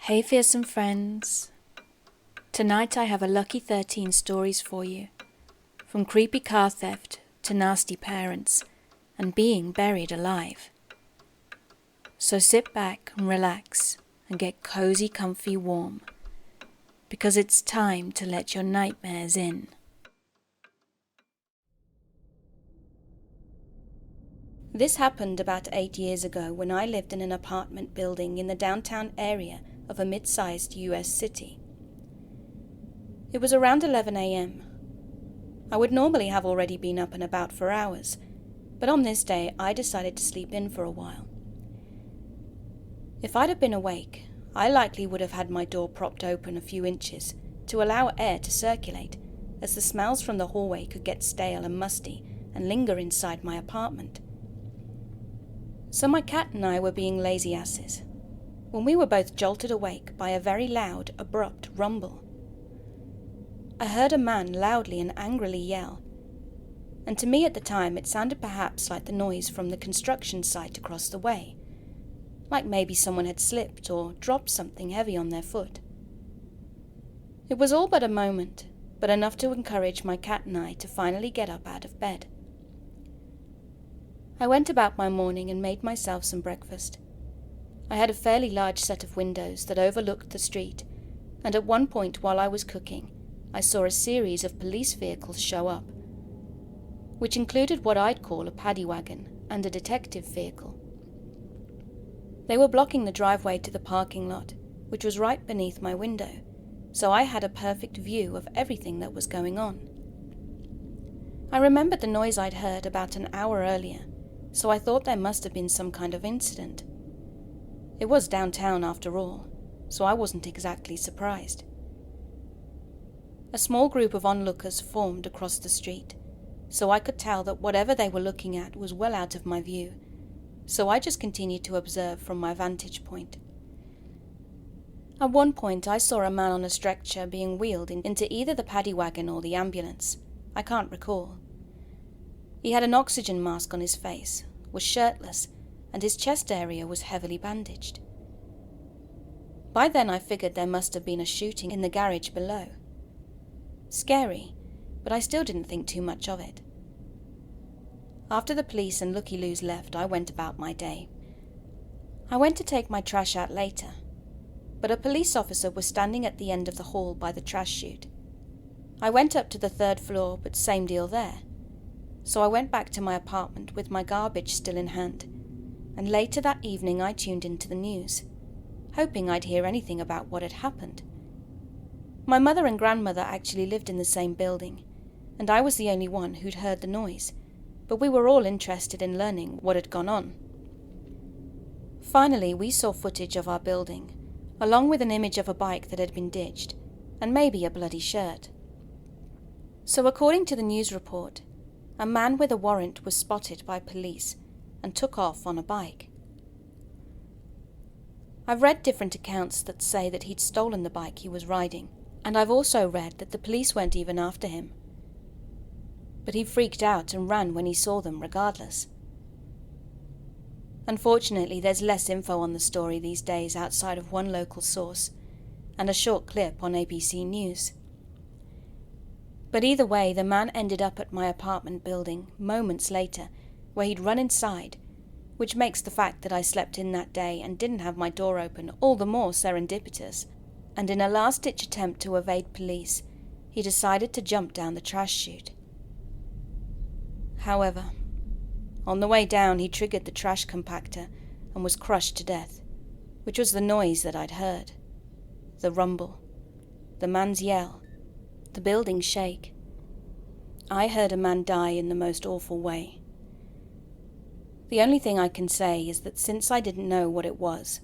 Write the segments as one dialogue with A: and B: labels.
A: Hey fearsome friends, tonight I have a lucky 13 stories for you, from creepy car theft to nasty parents and being buried alive. So sit back and relax and get cozy, comfy, warm, because it's time to let your nightmares in. This happened about 8 years ago when I lived in an apartment building in the downtown area of a mid-sized US city. It was around 11 a.m. I would normally have already been up and about for hours, but on this day I decided to sleep in for a while. If I'd have been awake, I likely would have had my door propped open a few inches to allow air to circulate, as the smells from the hallway could get stale and musty and linger inside my apartment. So my cat and I were being lazy asses when we were both jolted awake by a very loud, abrupt rumble. I heard a man loudly and angrily yell, and to me at the time it sounded perhaps like the noise from the construction site across the way, like maybe someone had slipped or dropped something heavy on their foot. It was all but a moment, but enough to encourage my cat and I to finally get up out of bed. I went about my morning and made myself some breakfast. I had a fairly large set of windows that overlooked the street, and at one point while I was cooking, I saw a series of police vehicles show up, which included what I'd call a paddy wagon and a detective vehicle. They were blocking the driveway to the parking lot, which was right beneath my window, so I had a perfect view of everything that was going on. I remembered the noise I'd heard about an hour earlier, so I thought there must have been some kind of incident. It was downtown after all, so I wasn't exactly surprised. A small group of onlookers formed across the street, so I could tell that whatever they were looking at was well out of my view, so I just continued to observe from my vantage point. At one point I saw a man on a stretcher being wheeled into either the paddy wagon or the ambulance. I can't recall. He had an oxygen mask on his face, was shirtless, and his chest area was heavily bandaged. By then I figured there must have been a shooting in the garage below. Scary, but I still didn't think too much of it. After the police and looky-loos left, I went about my day. I went to take my trash out later, but a police officer was standing at the end of the hall by the trash chute. I went up to the 3rd floor, but same deal there. So I went back to my apartment with my garbage still in hand, and later that evening I tuned into the news, hoping I'd hear anything about what had happened. My mother and grandmother actually lived in the same building, and I was the only one who'd heard the noise, but we were all interested in learning what had gone on. Finally, we saw footage of our building, along with an image of a bike that had been ditched, and maybe a bloody shirt. So according to the news report, a man with a warrant was spotted by police and took off on a bike. I've read different accounts that say that he'd stolen the bike he was riding, and I've also read that the police weren't even after him. But he freaked out and ran when he saw them regardless. Unfortunately, there's less info on the story these days outside of one local source and a short clip on ABC News. But either way, the man ended up at my apartment building moments later, where he'd run inside, which makes the fact that I slept in that day and didn't have my door open all the more serendipitous, and in a last-ditch attempt to evade police, he decided to jump down the trash chute. However, on the way down he triggered the trash compactor and was crushed to death, which was the noise that I'd heard. The rumble, the man's yell, the building shake. I heard a man die in the most awful way. The only thing I can say is that since I didn't know what it was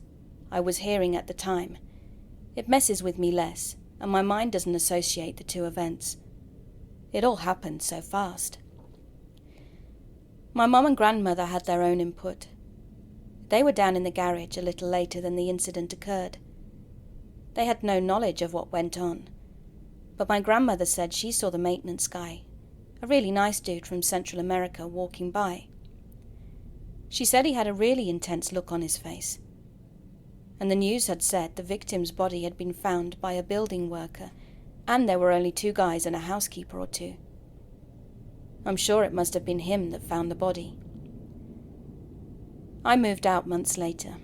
A: I was hearing at the time, it messes with me less, and my mind doesn't associate the two events. It all happened so fast. My mum and grandmother had their own input. They were down in the garage a little later than the incident occurred. They had no knowledge of what went on, but my grandmother said she saw the maintenance guy, a really nice dude from Central America, walking by. She said he had a really intense look on his face, and the news had said the victim's body had been found by a building worker, and there were only 2 guys and a housekeeper or 2. I'm sure it must have been him that found the body. I moved out months later.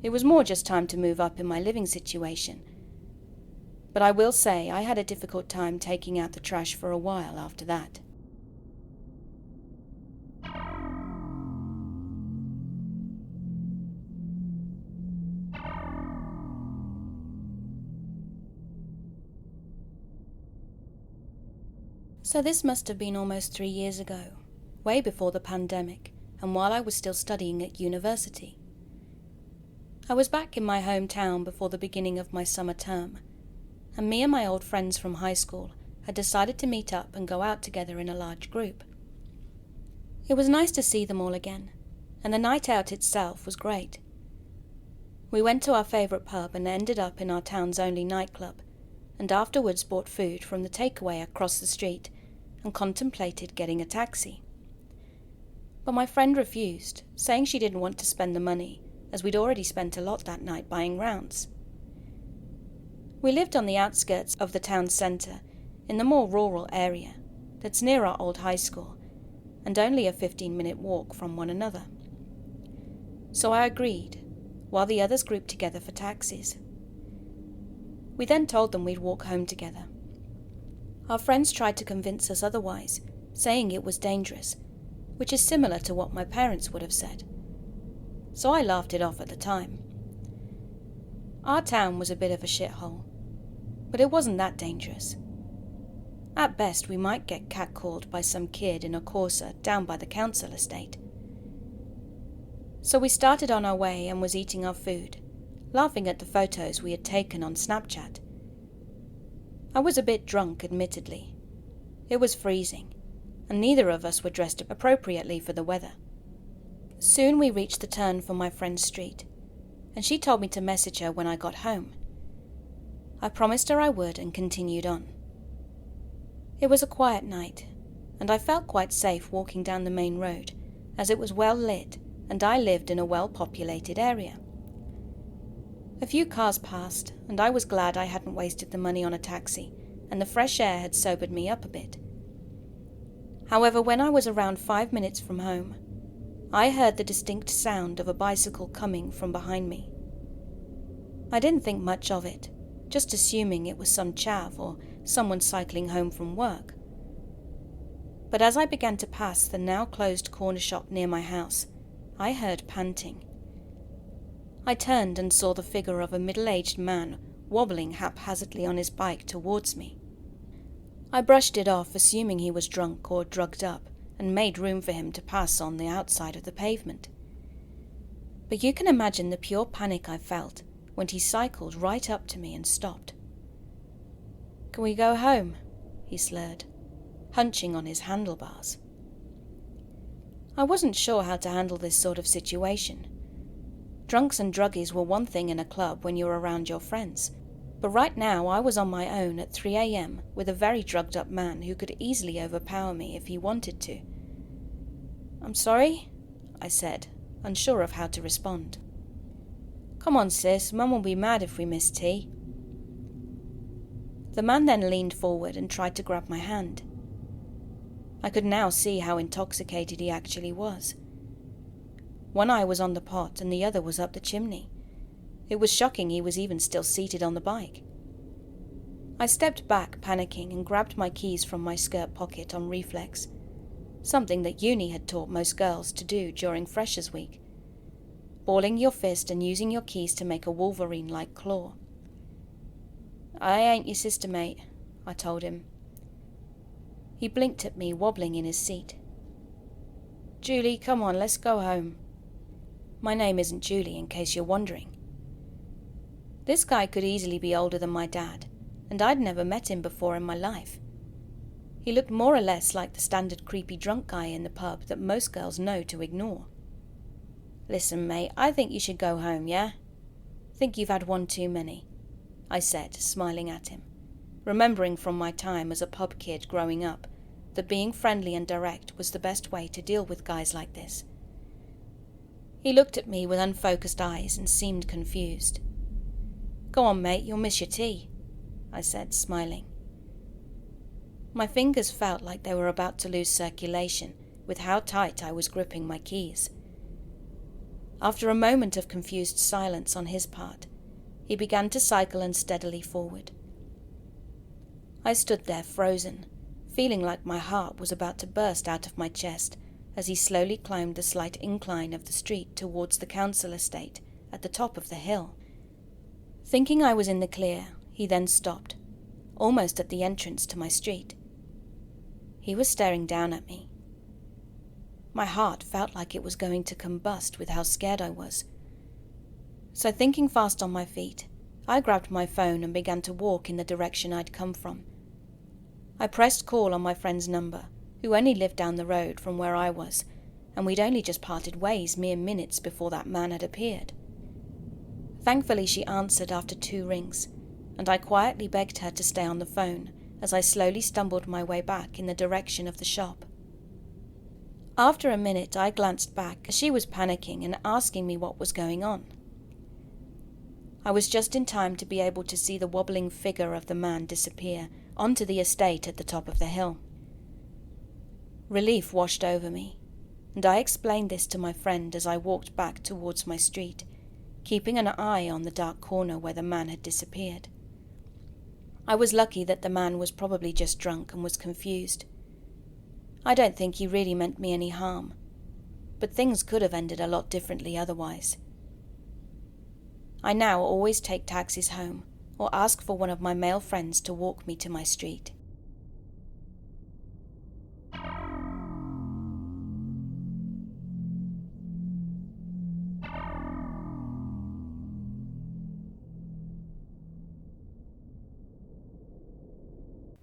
A: It was more just time to move up in my living situation, but I will say I had a difficult time taking out the trash for a while after that. So this must have been almost 3 years ago, way before the pandemic, and while I was still studying at university. I was back in my hometown before the beginning of my summer term, and me and my old friends from high school had decided to meet up and go out together in a large group. It was nice to see them all again, and the night out itself was great. We went to our favourite pub and ended up in our town's only nightclub, and afterwards bought food from the takeaway across the street and contemplated getting a taxi. But my friend refused, saying she didn't want to spend the money, as we'd already spent a lot that night buying rounds. We lived on the outskirts of the town centre, in the more rural area that's near our old high school, and only a 15-minute walk from one another. So I agreed, while the others grouped together for taxis. We then told them we'd walk home together. Our friends tried to convince us otherwise, saying it was dangerous, which is similar to what my parents would have said. So I laughed it off at the time. Our town was a bit of a shithole, but it wasn't that dangerous. At best, we might get catcalled by some kid in a Corsa down by the council estate. So we started on our way and was eating our food, laughing at the photos we had taken on Snapchat. I was a bit drunk, admittedly. It was freezing, and neither of us were dressed appropriately for the weather. Soon we reached the turn for my friend's street, and she told me to message her when I got home. I promised her I would and continued on. It was a quiet night, and I felt quite safe walking down the main road, as it was well lit and I lived in a well-populated area. A few cars passed, and I was glad I hadn't wasted the money on a taxi, and the fresh air had sobered me up a bit. However, when I was around 5 minutes from home, I heard the distinct sound of a bicycle coming from behind me. I didn't think much of it, just assuming it was some chav or someone cycling home from work. But as I began to pass the now closed corner shop near my house, I heard panting. I turned and saw the figure of a middle-aged man wobbling haphazardly on his bike towards me. I brushed it off, assuming he was drunk or drugged up, and made room for him to pass on the outside of the pavement. But you can imagine the pure panic I felt when he cycled right up to me and stopped. "Can we go home?" he slurred, hunching on his handlebars. I wasn't sure how to handle this sort of situation. Drunks and druggies were one thing in a club when you were around your friends, but right now I was on my own at 3 a.m. with a very drugged up man who could easily overpower me if he wanted to. "I'm sorry," I said, unsure of how to respond. "Come on, sis, Mum will be mad if we miss tea." The man then leaned forward and tried to grab my hand. I could now see how intoxicated he actually was. One eye was on the pot and the other was up the chimney. It was shocking he was even still seated on the bike. I stepped back, panicking, and grabbed my keys from my skirt pocket on reflex, something that uni had taught most girls to do during Freshers' Week, balling your fist and using your keys to make a Wolverine-like claw. "I ain't your sister, mate," I told him. He blinked at me, wobbling in his seat. "Julie, come on, let's go home." My name isn't Julie, in case you're wondering. This guy could easily be older than my dad, and I'd never met him before in my life. He looked more or less like the standard creepy drunk guy in the pub that most girls know to ignore. "Listen, mate, I think you should go home, yeah? Think you've had one too many," I said, smiling at him, remembering from my time as a pub kid growing up that being friendly and direct was the best way to deal with guys like this. He looked at me with unfocused eyes and seemed confused. "Go on, mate, you'll miss your tea," I said, smiling. My fingers felt like they were about to lose circulation with how tight I was gripping my keys. After a moment of confused silence on his part, he began to cycle unsteadily forward. I stood there frozen, feeling like my heart was about to burst out of my chest as he slowly climbed the slight incline of the street towards the council estate at the top of the hill. Thinking I was in the clear, he then stopped, almost at the entrance to my street. He was staring down at me. My heart felt like it was going to combust with how scared I was. So thinking fast on my feet, I grabbed my phone and began to walk in the direction I'd come from. I pressed call on my friend's number, who only lived down the road from where I was, and we'd only just parted ways mere minutes before that man had appeared. Thankfully she answered after 2 rings, and I quietly begged her to stay on the phone as I slowly stumbled my way back in the direction of the shop. After a minute I glanced back as she was panicking and asking me what was going on. I was just in time to be able to see the wobbling figure of the man disappear onto the estate at the top of the hill. Relief washed over me, and I explained this to my friend as I walked back towards my street, keeping an eye on the dark corner where the man had disappeared. I was lucky that the man was probably just drunk and was confused. I don't think he really meant me any harm, but things could have ended a lot differently otherwise. I now always take taxis home or ask for one of my male friends to walk me to my street.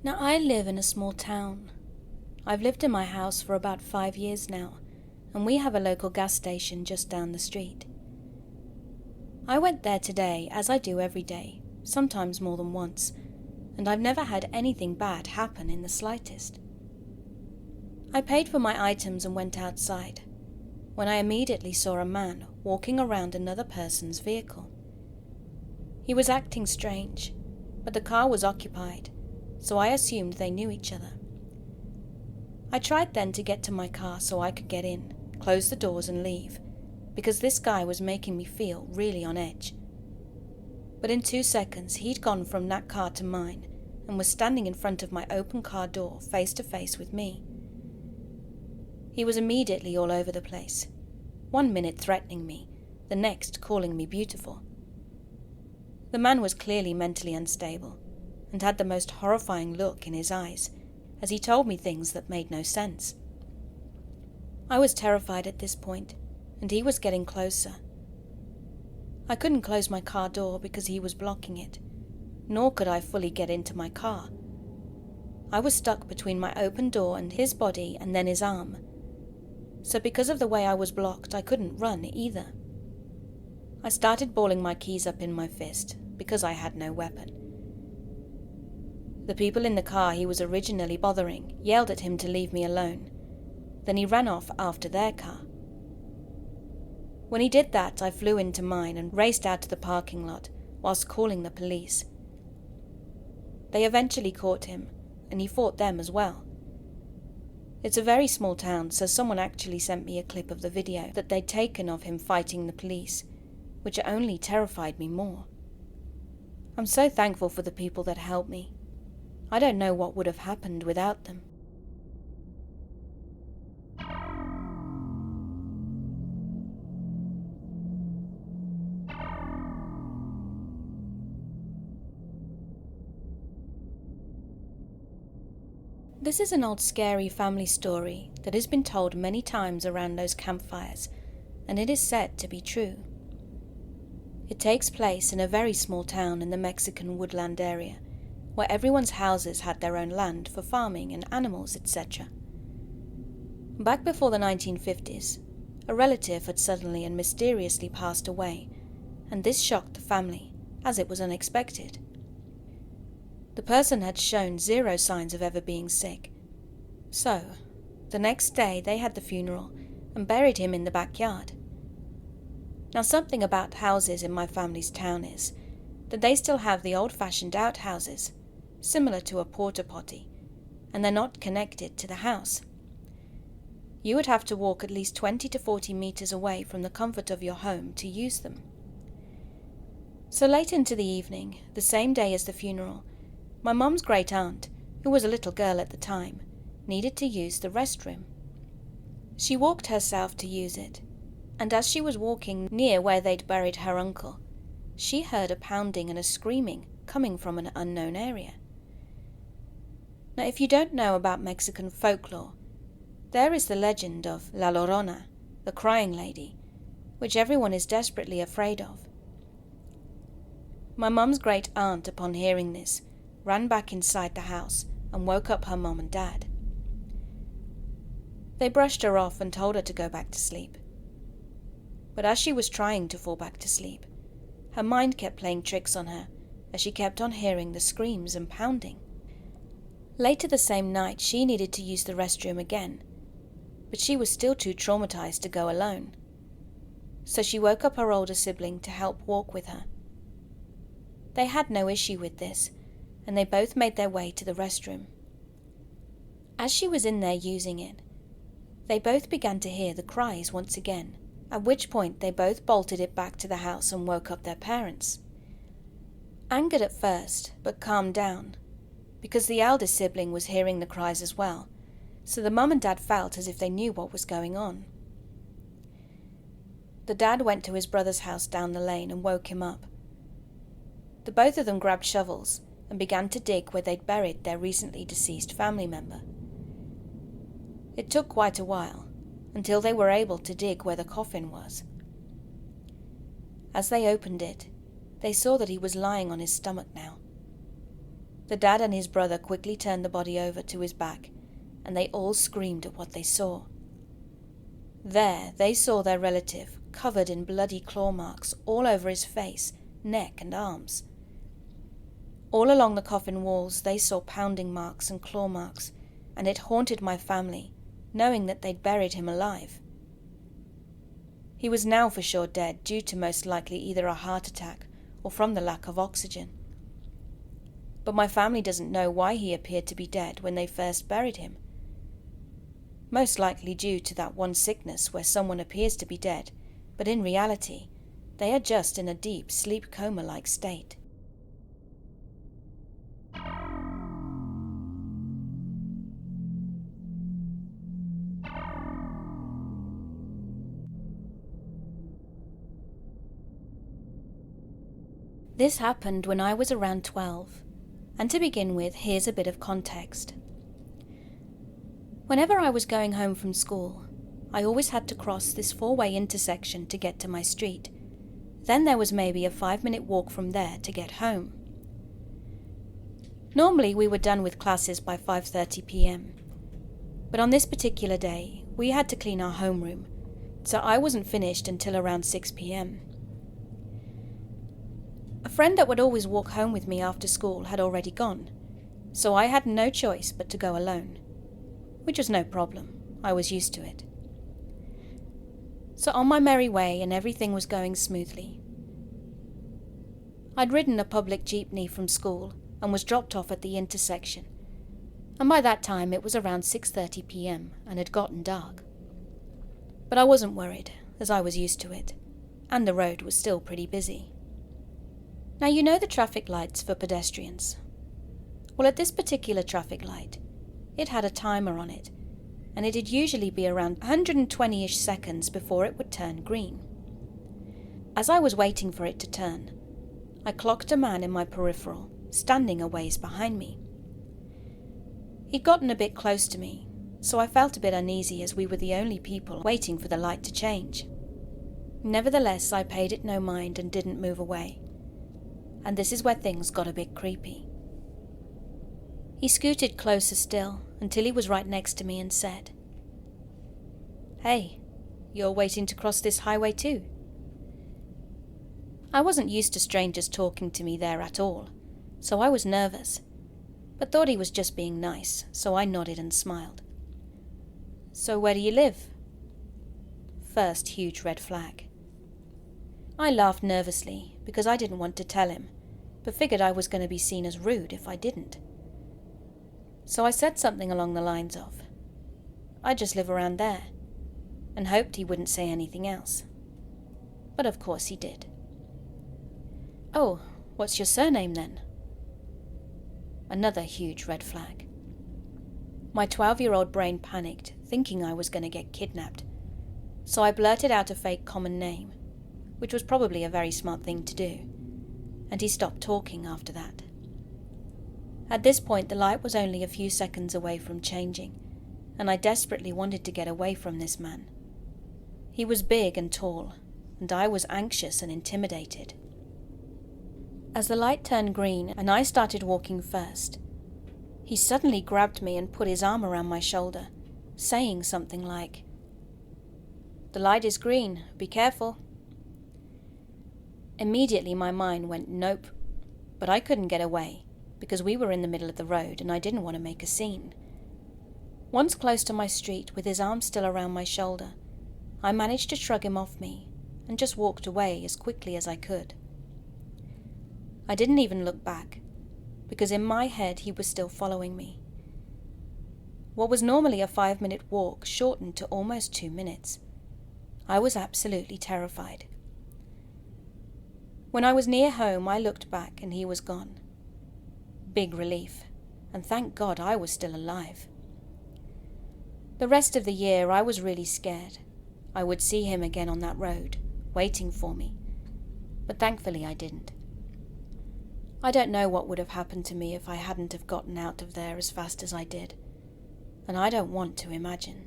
A: Now I live in a small town. I've lived in my house for about 5 years now, and we have a local gas station just down the street. I went there today, as I do every day, sometimes more than once, and I've never had anything bad happen in the slightest. I paid for my items and went outside, when I immediately saw a man walking around another person's vehicle. He was acting strange, but the car was occupied, so I assumed they knew each other. I tried then to get to my car so I could get in, close the doors and leave, because this guy was making me feel really on edge. But in 2 seconds he'd gone from that car to mine and was standing in front of my open car door face to face with me. He was immediately all over the place, 1 minute threatening me, the next calling me beautiful. The man was clearly mentally unstable and had the most horrifying look in his eyes as he told me things that made no sense. I was terrified at this point, and he was getting closer. I couldn't close my car door because he was blocking it, nor could I fully get into my car. I was stuck between my open door and his body and then his arm. So because of the way I was blocked, I couldn't run either. I started balling my keys up in my fist because I had no weapon. The people in the car he was originally bothering yelled at him to leave me alone. Then he ran off after their car. When he did that, I flew into mine and raced out to the parking lot whilst calling the police. They eventually caught him, and he fought them as well. It's a very small town, so someone actually sent me a clip of the video that they'd taken of him fighting the police, which only terrified me more. I'm so thankful for the people that helped me. I don't know what would have happened without them. This is an old scary family story that has been told many times around those campfires, and it is said to be true. It takes place in a very small town in the Mexican woodland area, where everyone's houses had their own land for farming and animals, etc. Back before the 1950s, a relative had suddenly and mysteriously passed away, and this shocked the family, as it was unexpected. The person had shown 0 signs of ever being sick. So, the next day they had the funeral and buried him in the backyard. Now, something about houses in my family's town is that they still have the old-fashioned outhouses, similar to a porta potty, and they're not connected to the house. You would have to walk at least 20 to 40 meters away from the comfort of your home to use them. So late into the evening, the same day as the funeral, my mum's great aunt, who was a little girl at the time, needed to use the restroom. She walked herself to use it, and as she was walking near where they'd buried her uncle, she heard a pounding and a screaming coming from an unknown area. Now, if you don't know about Mexican folklore, there is the legend of La Llorona, the crying lady, which everyone is desperately afraid of. My mum's great aunt, upon hearing this, ran back inside the house and woke up her mum and dad. They brushed her off and told her to go back to sleep. But as she was trying to fall back to sleep, her mind kept playing tricks on her as she kept on hearing the screams and pounding. Later the same night, she needed to use the restroom again, but she was still too traumatized to go alone. So she woke up her older sibling to help walk with her. They had no issue with this, and they both made their way to the restroom. As she was in there using it, they both began to hear the cries once again, at which point they both bolted it back to the house and woke up their parents. Angered at first, but calmed down, because the eldest sibling was hearing the cries as well, so the mum and dad felt as if they knew what was going on. The dad went to his brother's house down the lane and woke him up. The both of them grabbed shovels and began to dig where they'd buried their recently deceased family member. It took quite a while, until they were able to dig where the coffin was. As they opened it, they saw that he was lying on his stomach now. The dad and his brother quickly turned the body over to his back, and they all screamed at what they saw. There, they saw their relative covered in bloody claw marks all over his face, neck, and arms. All along the coffin walls, they saw pounding marks and claw marks, and it haunted my family, knowing that they'd buried him alive. He was now for sure dead, due to most likely either a heart attack or from the lack of oxygen. But my family doesn't know why he appeared to be dead when they first buried him. Most likely due to that one sickness where someone appears to be dead, but in reality, they are just in a deep sleep coma-like state. This happened when I was around 12, and to begin with, here's a bit of context. Whenever I was going home from school, I always had to cross this 4-way intersection to get to my street. Then there was maybe a 5-minute walk from there to get home. Normally we were done with classes by 5:30 p.m. But on this particular day, we had to clean our homeroom, so I wasn't finished until around 6 p.m. A friend that would always walk home with me after school had already gone, so I had no choice but to go alone, which was no problem. I was used to it. So on my merry way, and everything was going smoothly. I'd ridden a public jeepney from school and was dropped off at the intersection, and by that time it was around 6:30 p.m. and had gotten dark. But I wasn't worried, as I was used to it, and the road was still pretty busy. Now you know the traffic lights for pedestrians. Well, at this particular traffic light, it had a timer on it, and it'd usually be around 120-ish seconds before it would turn green. As I was waiting for it to turn, I clocked a man in my peripheral, standing a ways behind me. He'd gotten a bit close to me, so I felt a bit uneasy as we were the only people waiting for the light to change. Nevertheless, I paid it no mind and didn't move away. And this is where things got a bit creepy. He scooted closer still until he was right next to me and said, "Hey, you're waiting to cross this highway too?" I wasn't used to strangers talking to me there at all, so I was nervous, but thought he was just being nice, so I nodded and smiled. "So where do you live?" First huge red flag. I laughed nervously because I didn't want to tell him, but figured I was going to be seen as rude if I didn't. So I said something along the lines of, "I just live around there," and hoped he wouldn't say anything else. But of course he did. "Oh, what's your surname then?" Another huge red flag. My 12-year-old brain panicked, thinking I was going to get kidnapped, so I blurted out a fake common name, which was probably a very smart thing to do, and he stopped talking after that. At this point, the light was only a few seconds away from changing, and I desperately wanted to get away from this man. He was big and tall, and I was anxious and intimidated. As the light turned green and I started walking first, he suddenly grabbed me and put his arm around my shoulder, saying something like, "The light is green, be careful." Immediately my mind went nope, but I couldn't get away because we were in the middle of the road and I didn't want to make a scene. Once close to my street with his arm still around my shoulder, I managed to shrug him off me and just walked away as quickly as I could. I didn't even look back, because in my head he was still following me. What was normally a 5-minute walk shortened to almost 2 minutes. I was absolutely terrified. When I was near home, I looked back and he was gone. Big relief, and thank God I was still alive. The rest of the year I was really scared. I would see him again on that road, waiting for me, but thankfully I didn't. I don't know what would have happened to me if I hadn't have gotten out of there as fast as I did, and I don't want to imagine.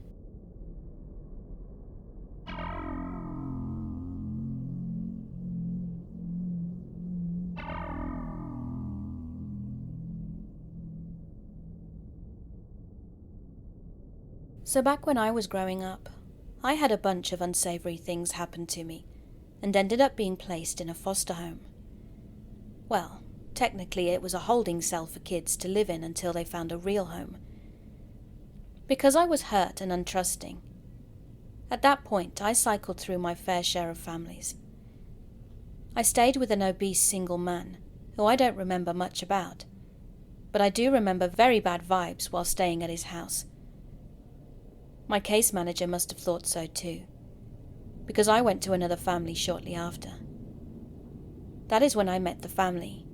A: So back when I was growing up, I had a bunch of unsavory things happen to me, and ended up being placed in a foster home. Well, technically it was a holding cell for kids to live in until they found a real home. Because I was hurt and untrusting, at that point I cycled through my fair share of families. I stayed with an obese single man, who I don't remember much about, but I do remember very bad vibes while staying at his house. My case manager must have thought so too, because I went to another family shortly after. That is when I met the family,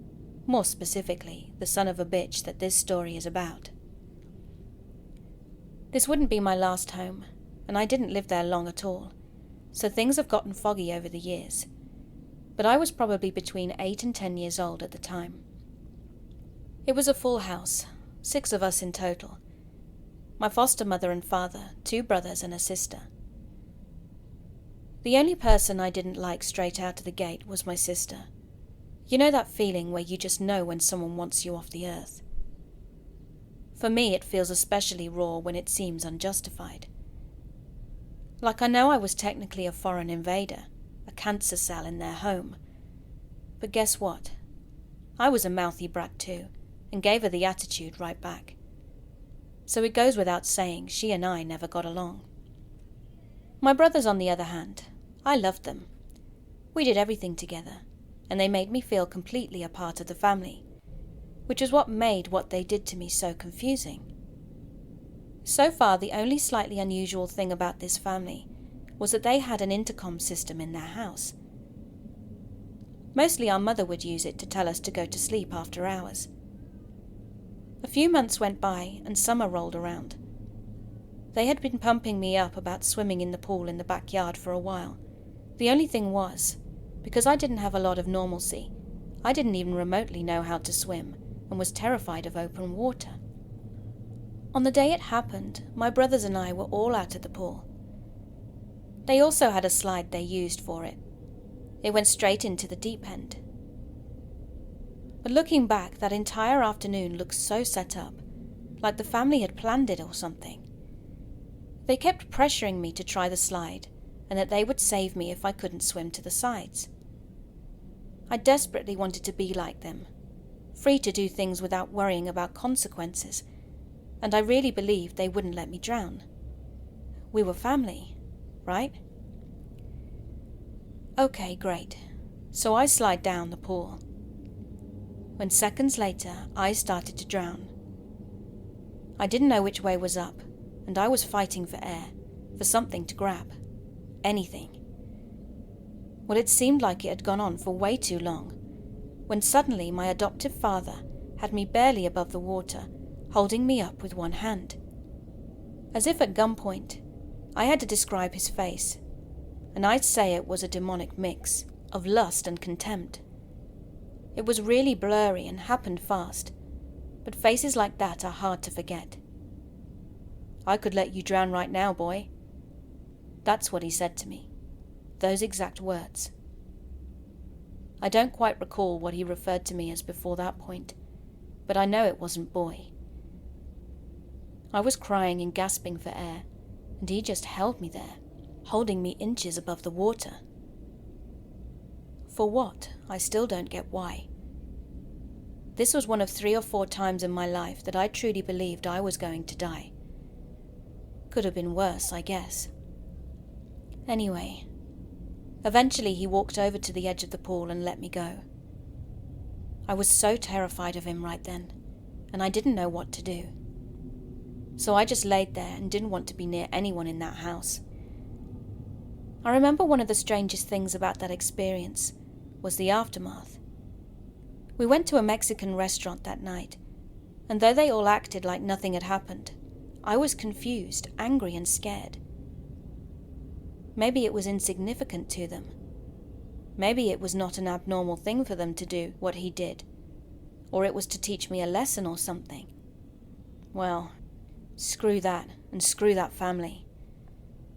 A: more specifically, the son of a bitch that this story is about. This wouldn't be my last home, and I didn't live there long at all, so things have gotten foggy over the years, but I was probably between 8 and 10 years old at the time. It was a full house, 6 of us in total. My foster mother and father, 2 brothers and a sister. The only person I didn't like straight out of the gate was my sister. You know that feeling where you just know when someone wants you off the earth? For me, it feels especially raw when it seems unjustified. Like I know I was technically a foreign invader, a cancer cell in their home. But guess what? I was a mouthy brat too, and gave her the attitude right back. So it goes without saying, she and I never got along. My brothers, on the other hand, I loved them. We did everything together, and they made me feel completely a part of the family, which is what made what they did to me so confusing. So far, the only slightly unusual thing about this family was that they had an intercom system in their house. Mostly our mother would use it to tell us to go to sleep after hours. A few months went by and summer rolled around. They had been pumping me up about swimming in the pool in the backyard for a while. The only thing was, because I didn't have a lot of normalcy, I didn't even remotely know how to swim and was terrified of open water. On the day it happened, my brothers and I were all out at the pool. They also had a slide they used for it. It went straight into the deep end. But looking back, that entire afternoon looked so set up, like the family had planned it or something. They kept pressuring me to try the slide, and that they would save me if I couldn't swim to the sides. I desperately wanted to be like them, free to do things without worrying about consequences, and I really believed they wouldn't let me drown. We were family, right? Okay, great. So I slid down the pool. When seconds later, I started to drown. I didn't know which way was up, and I was fighting for air, for something to grab. Anything. Well, it seemed like it had gone on for way too long, when suddenly my adoptive father had me barely above the water, holding me up with one hand. As if at gunpoint, I had to describe his face, and I'd say it was a demonic mix of lust and contempt. It was really blurry and happened fast, but faces like that are hard to forget. "I could let you drown right now, boy." That's what he said to me. Those exact words. I don't quite recall what he referred to me as before that point, but I know it wasn't boy. I was crying and gasping for air, and he just held me there, holding me inches above the water. For what? I still don't get why. This was one of 3 or 4 times in my life that I truly believed I was going to die. Could have been worse, I guess. Anyway, eventually he walked over to the edge of the pool and let me go. I was so terrified of him right then, and I didn't know what to do. So I just laid there and didn't want to be near anyone in that house. I remember one of the strangest things about that experience was the aftermath. We went to a Mexican restaurant that night, and though they all acted like nothing had happened, I was confused, angry, and scared. Maybe it was insignificant to them. Maybe it was not an abnormal thing for them to do what he did, or it was to teach me a lesson or something. Well, screw that, and screw that family.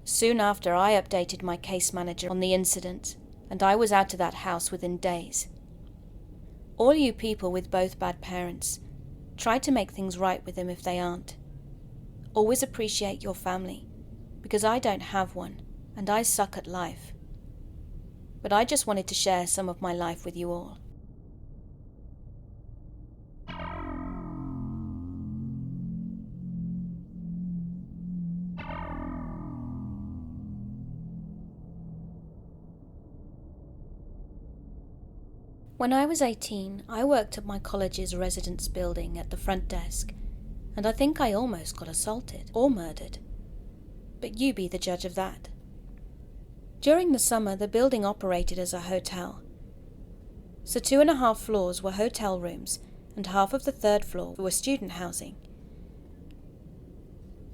A: Soon after, I updated my case manager on the incident, and I was out of that house within days. All you people with both bad parents, try to make things right with them if they aren't. Always appreciate your family, because I don't have one, and I suck at life. But I just wanted to share some of my life with you all. When I was 18, I worked at my college's residence building at the front desk, and I think I almost got assaulted or murdered. But you be the judge of that. During the summer, the building operated as a hotel. So 2.5 floors were hotel rooms, and half of the 3rd floor were student housing.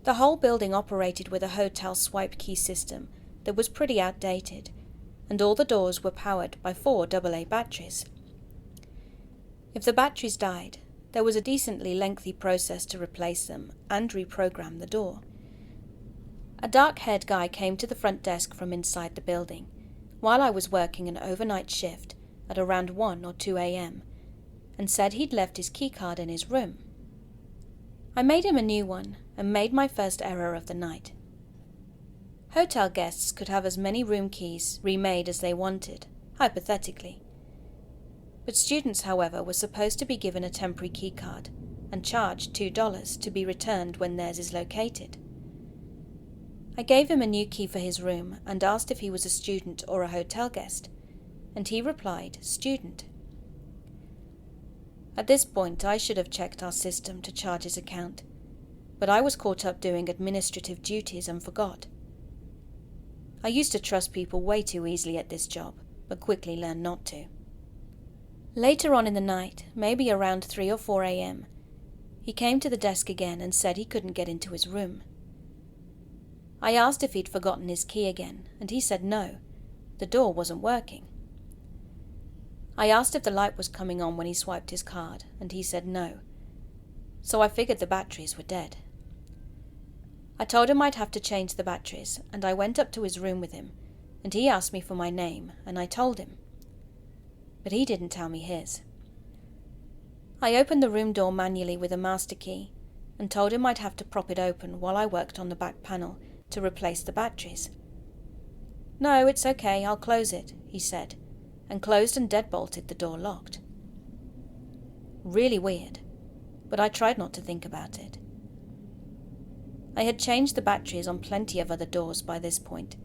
A: The whole building operated with a hotel swipe key system that was pretty outdated, and all the doors were powered by 4 AA batteries. If the batteries died, there was a decently lengthy process to replace them and reprogram the door. A dark-haired guy came to the front desk from inside the building, while I was working an overnight shift at around 1 or 2 a.m., and said he'd left his keycard in his room. I made him a new one and made my first error of the night. Hotel guests could have as many room keys remade as they wanted, hypothetically. But students, however, were supposed to be given a temporary keycard and charged $2 to be returned when theirs is located. I gave him a new key for his room and asked if he was a student or a hotel guest, and he replied, student. At this point, I should have checked our system to charge his account, but I was caught up doing administrative duties and forgot. I used to trust people way too easily at this job, but quickly learned not to. Later on in the night, maybe around 3 or 4 a.m., he came to the desk again and said he couldn't get into his room. I asked if he'd forgotten his key again, and he said no, the door wasn't working. I asked if the light was coming on when he swiped his card, and he said no, so I figured the batteries were dead. I told him I'd have to change the batteries, and I went up to his room with him, and he asked me for my name, and I told him. But he didn't tell me his. I opened the room door manually with a master key, and told him I'd have to prop it open while I worked on the back panel to replace the batteries. No, it's okay, I'll close it, he said, and closed and deadbolted the door locked. Really weird, but I tried not to think about it. I had changed the batteries on plenty of other doors by this point,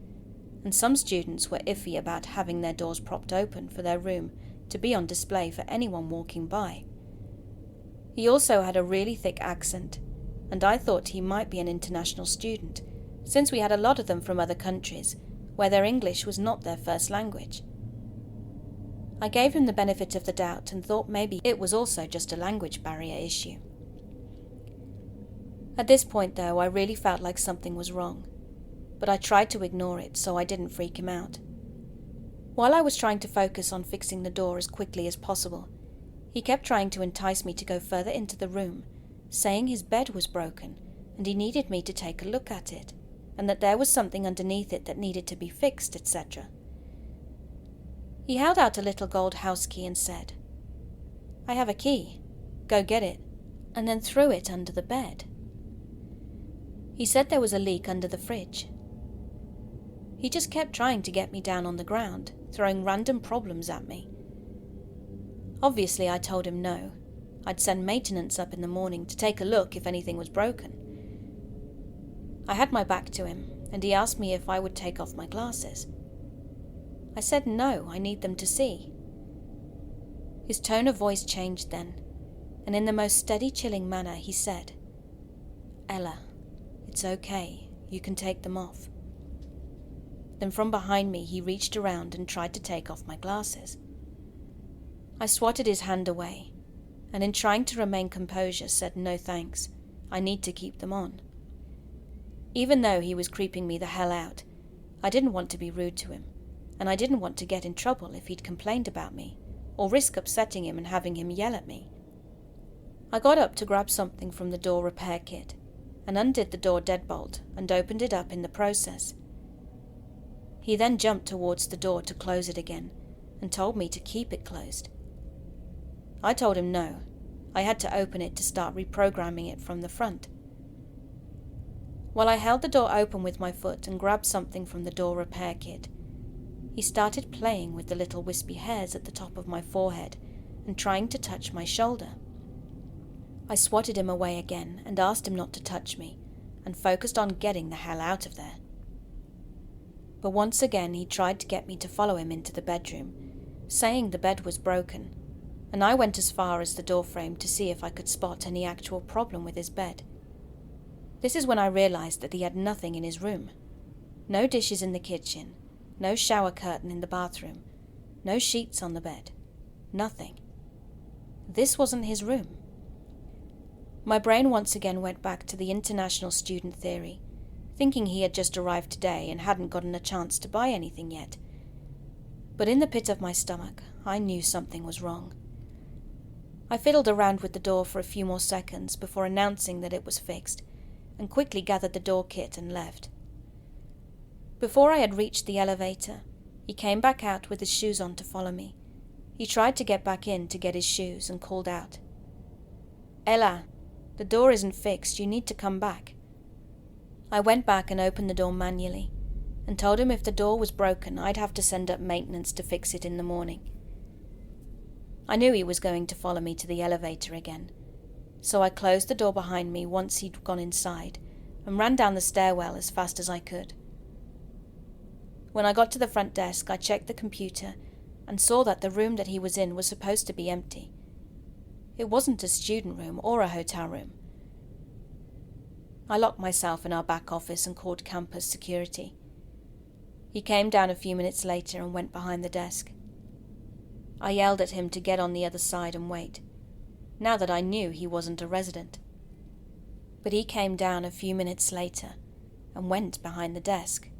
A: and some students were iffy about having their doors propped open for their room to be on display for anyone walking by. He also had a really thick accent, and I thought he might be an international student, since we had a lot of them from other countries where their English was not their first language. I gave him the benefit of the doubt and thought maybe it was also just a language barrier issue. At this point, though, I really felt like something was wrong, but I tried to ignore it so I didn't freak him out. While I was trying to focus on fixing the door as quickly as possible, he kept trying to entice me to go further into the room, saying his bed was broken and he needed me to take a look at it, and that there was something underneath it that needed to be fixed, etc. He held out a little gold house key and said, "I have a key, go get it," and then threw it under the bed. He said there was a leak under the fridge. He just kept trying to get me down on the ground, throwing random problems at me. Obviously, I told him no. I'd send maintenance up in the morning to take a look if anything was broken. I had my back to him, and he asked me if I would take off my glasses. I said no, I need them to see. His tone of voice changed then, and in the most steady, chilling manner he said, "Ella, it's okay, you can take them off." Then from behind me he reached around and tried to take off my glasses. I swatted his hand away, and in trying to remain composure said no thanks, I need to keep them on. Even though he was creeping me the hell out, I didn't want to be rude to him, and I didn't want to get in trouble if he'd complained about me, or risk upsetting him and having him yell at me. I got up to grab something from the door repair kit, and undid the door deadbolt and opened it up in the process. He then jumped towards the door to close it again, and told me to keep it closed. I told him no, I had to open it to start reprogramming it from the front. While I held the door open with my foot and grabbed something from the door repair kit, he started playing with the little wispy hairs at the top of my forehead and trying to touch my shoulder. I swatted him away again and asked him not to touch me, and focused on getting the hell out of there. But once again he tried to get me to follow him into the bedroom, saying the bed was broken, and I went as far as the doorframe to see if I could spot any actual problem with his bed. This is when I realized that he had nothing in his room. No dishes in the kitchen, no shower curtain in the bathroom, no sheets on the bed, nothing. This wasn't his room. My brain once again went back to the international student theory, thinking he had just arrived today and hadn't gotten a chance to buy anything yet. But in the pit of my stomach, I knew something was wrong. I fiddled around with the door for a few more seconds before announcing that it was fixed, and quickly gathered the door kit and left. Before I had reached the elevator, he came back out with his shoes on to follow me. He tried to get back in to get his shoes and called out, "Ella, the door isn't fixed, you need to come back." I went back and opened the door manually, and told him if the door was broken I'd have to send up maintenance to fix it in the morning. I knew he was going to follow me to the elevator again, so I closed the door behind me once he'd gone inside, and ran down the stairwell as fast as I could. When I got to the front desk, I checked the computer and saw that the room that he was in was supposed to be empty. It wasn't a student room or a hotel room. I locked myself in our back office and called campus security. He came down a few minutes later and went behind the desk. I yelled at him to get on the other side and wait, now that I knew he wasn't a resident. But he came down a few minutes later and went behind the desk.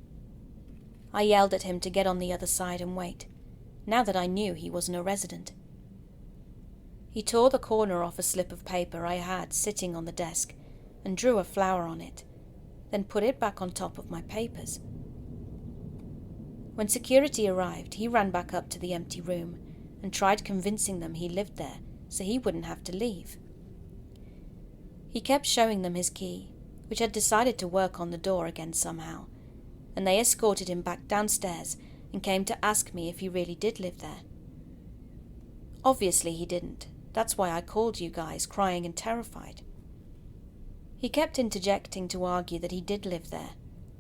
A: I yelled at him to get on the other side and wait, now that I knew he wasn't a resident. He tore the corner off a slip of paper I had sitting on the desk and drew a flower on it, then put it back on top of my papers. When security arrived, he ran back up to the empty room and tried convincing them he lived there so he wouldn't have to leave. He kept showing them his key, which had decided to work on the door again somehow, and they escorted him back downstairs and came to ask me if he really did live there. Obviously he didn't. That's why I called you guys, crying and terrified. He kept interjecting to argue that he did live there,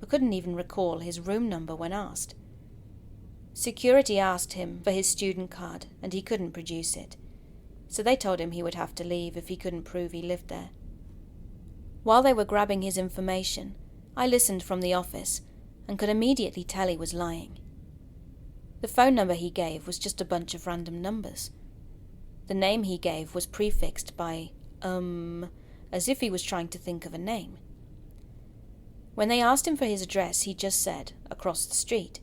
A: but couldn't even recall his room number when asked. Security asked him for his student card, and he couldn't produce it, so they told him he would have to leave if he couldn't prove he lived there. While they were grabbing his information, I listened from the office and could immediately tell he was lying. The phone number he gave was just a bunch of random numbers. The name he gave was prefixed by as if he was trying to think of a name. When they asked him for his address, he just said, across the street.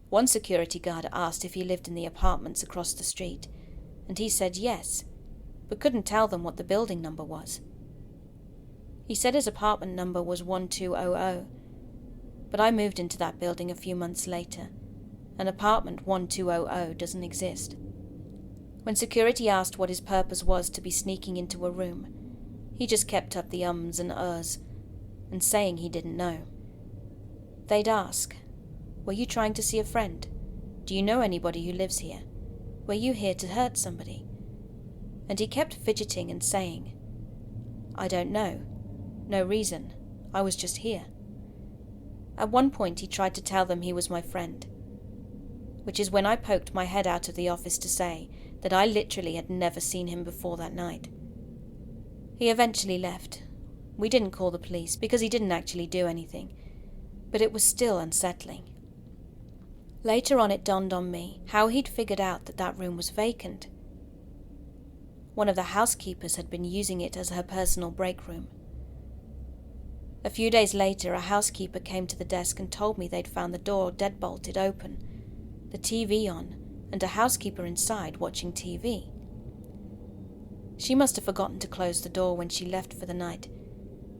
A: One security guard asked if he lived in the apartments across the street, and he said yes, but couldn't tell them what the building number was. He said his apartment number was 1200, but I moved into that building a few months later, and apartment 1200 doesn't exist. When security asked what his purpose was to be sneaking into a room, he just kept up the ums and uhs, and saying he didn't know. They'd ask, "Were you trying to see a friend? Do you know anybody who lives here? Were you here to hurt somebody?" And he kept fidgeting and saying, "I don't know. No reason. I was just here." At one point he tried to tell them he was my friend, which is when I poked my head out of the office to say that I literally had never seen him before that night. He eventually left. We didn't call the police because he didn't actually do anything, but it was still unsettling. Later on it dawned on me how he'd figured out that that room was vacant. One of the housekeepers had been using it as her personal break room. A few days later, a housekeeper came to the desk and told me they'd found the door deadbolted open, the TV on, and a housekeeper inside watching TV. She must have forgotten to close the door when she left for the night,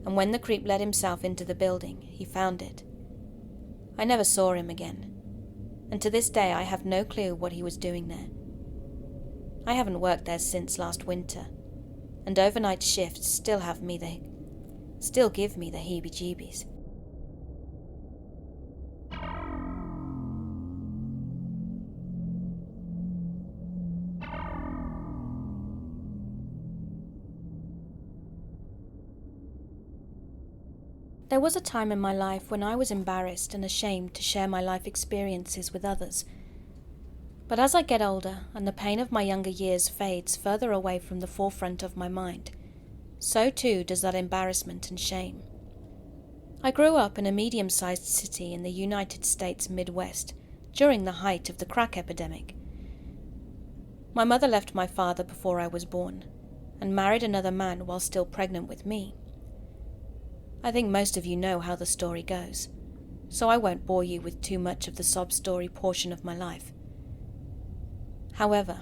A: and when the creep let himself into the building, he found it. I never saw him again, and to this day I have no clue what he was doing there. I haven't worked there since last winter, and overnight shifts still give me the heebie-jeebies. There was a time in my life when I was embarrassed and ashamed to share my life experiences with others. But as I get older and the pain of my younger years fades further away from the forefront of my mind, so too does that embarrassment and shame. I grew up in a medium-sized city in the United States Midwest during the height of the crack epidemic. My mother left my father before I was born and married another man while still pregnant with me. I think most of you know how the story goes, so I won't bore you with too much of the sob story portion of my life. However,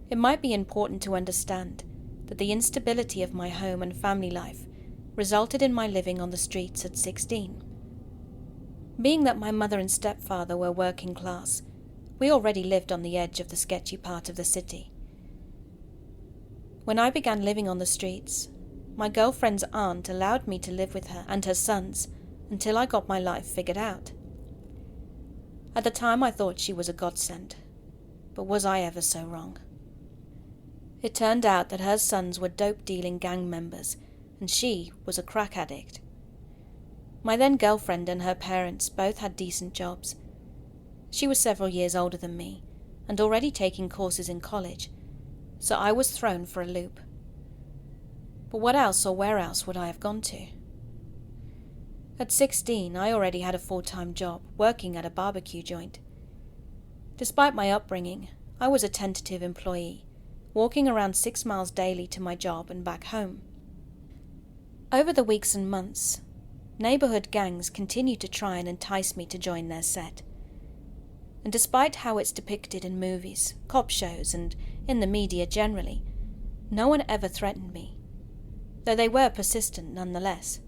A: it might be important to understand that the instability of my home and family life resulted in my living on the streets at 16. Being that my mother and stepfather were working class, we already lived on the edge of the sketchy part of the city. When I began living on the streets, my girlfriend's aunt allowed me to live with her and her sons until I got my life figured out. At the time I thought she was a godsend, but was I ever so wrong? It turned out that her sons were dope-dealing gang members, and she was a crack addict. My then-girlfriend and her parents both had decent jobs. She was several years older than me, and already taking courses in college, so I was thrown for a loop. But what else or where else would I have gone to? At 16, I already had a full-time job, working at a barbecue joint. Despite my upbringing, I was a tentative employee, walking around 6 miles daily to my job and back home. Over the weeks and months, neighborhood gangs continued to try and entice me to join their set. And despite how it's depicted in movies, cop shows, and in the media generally, no one ever threatened me, though they were persistent nonetheless.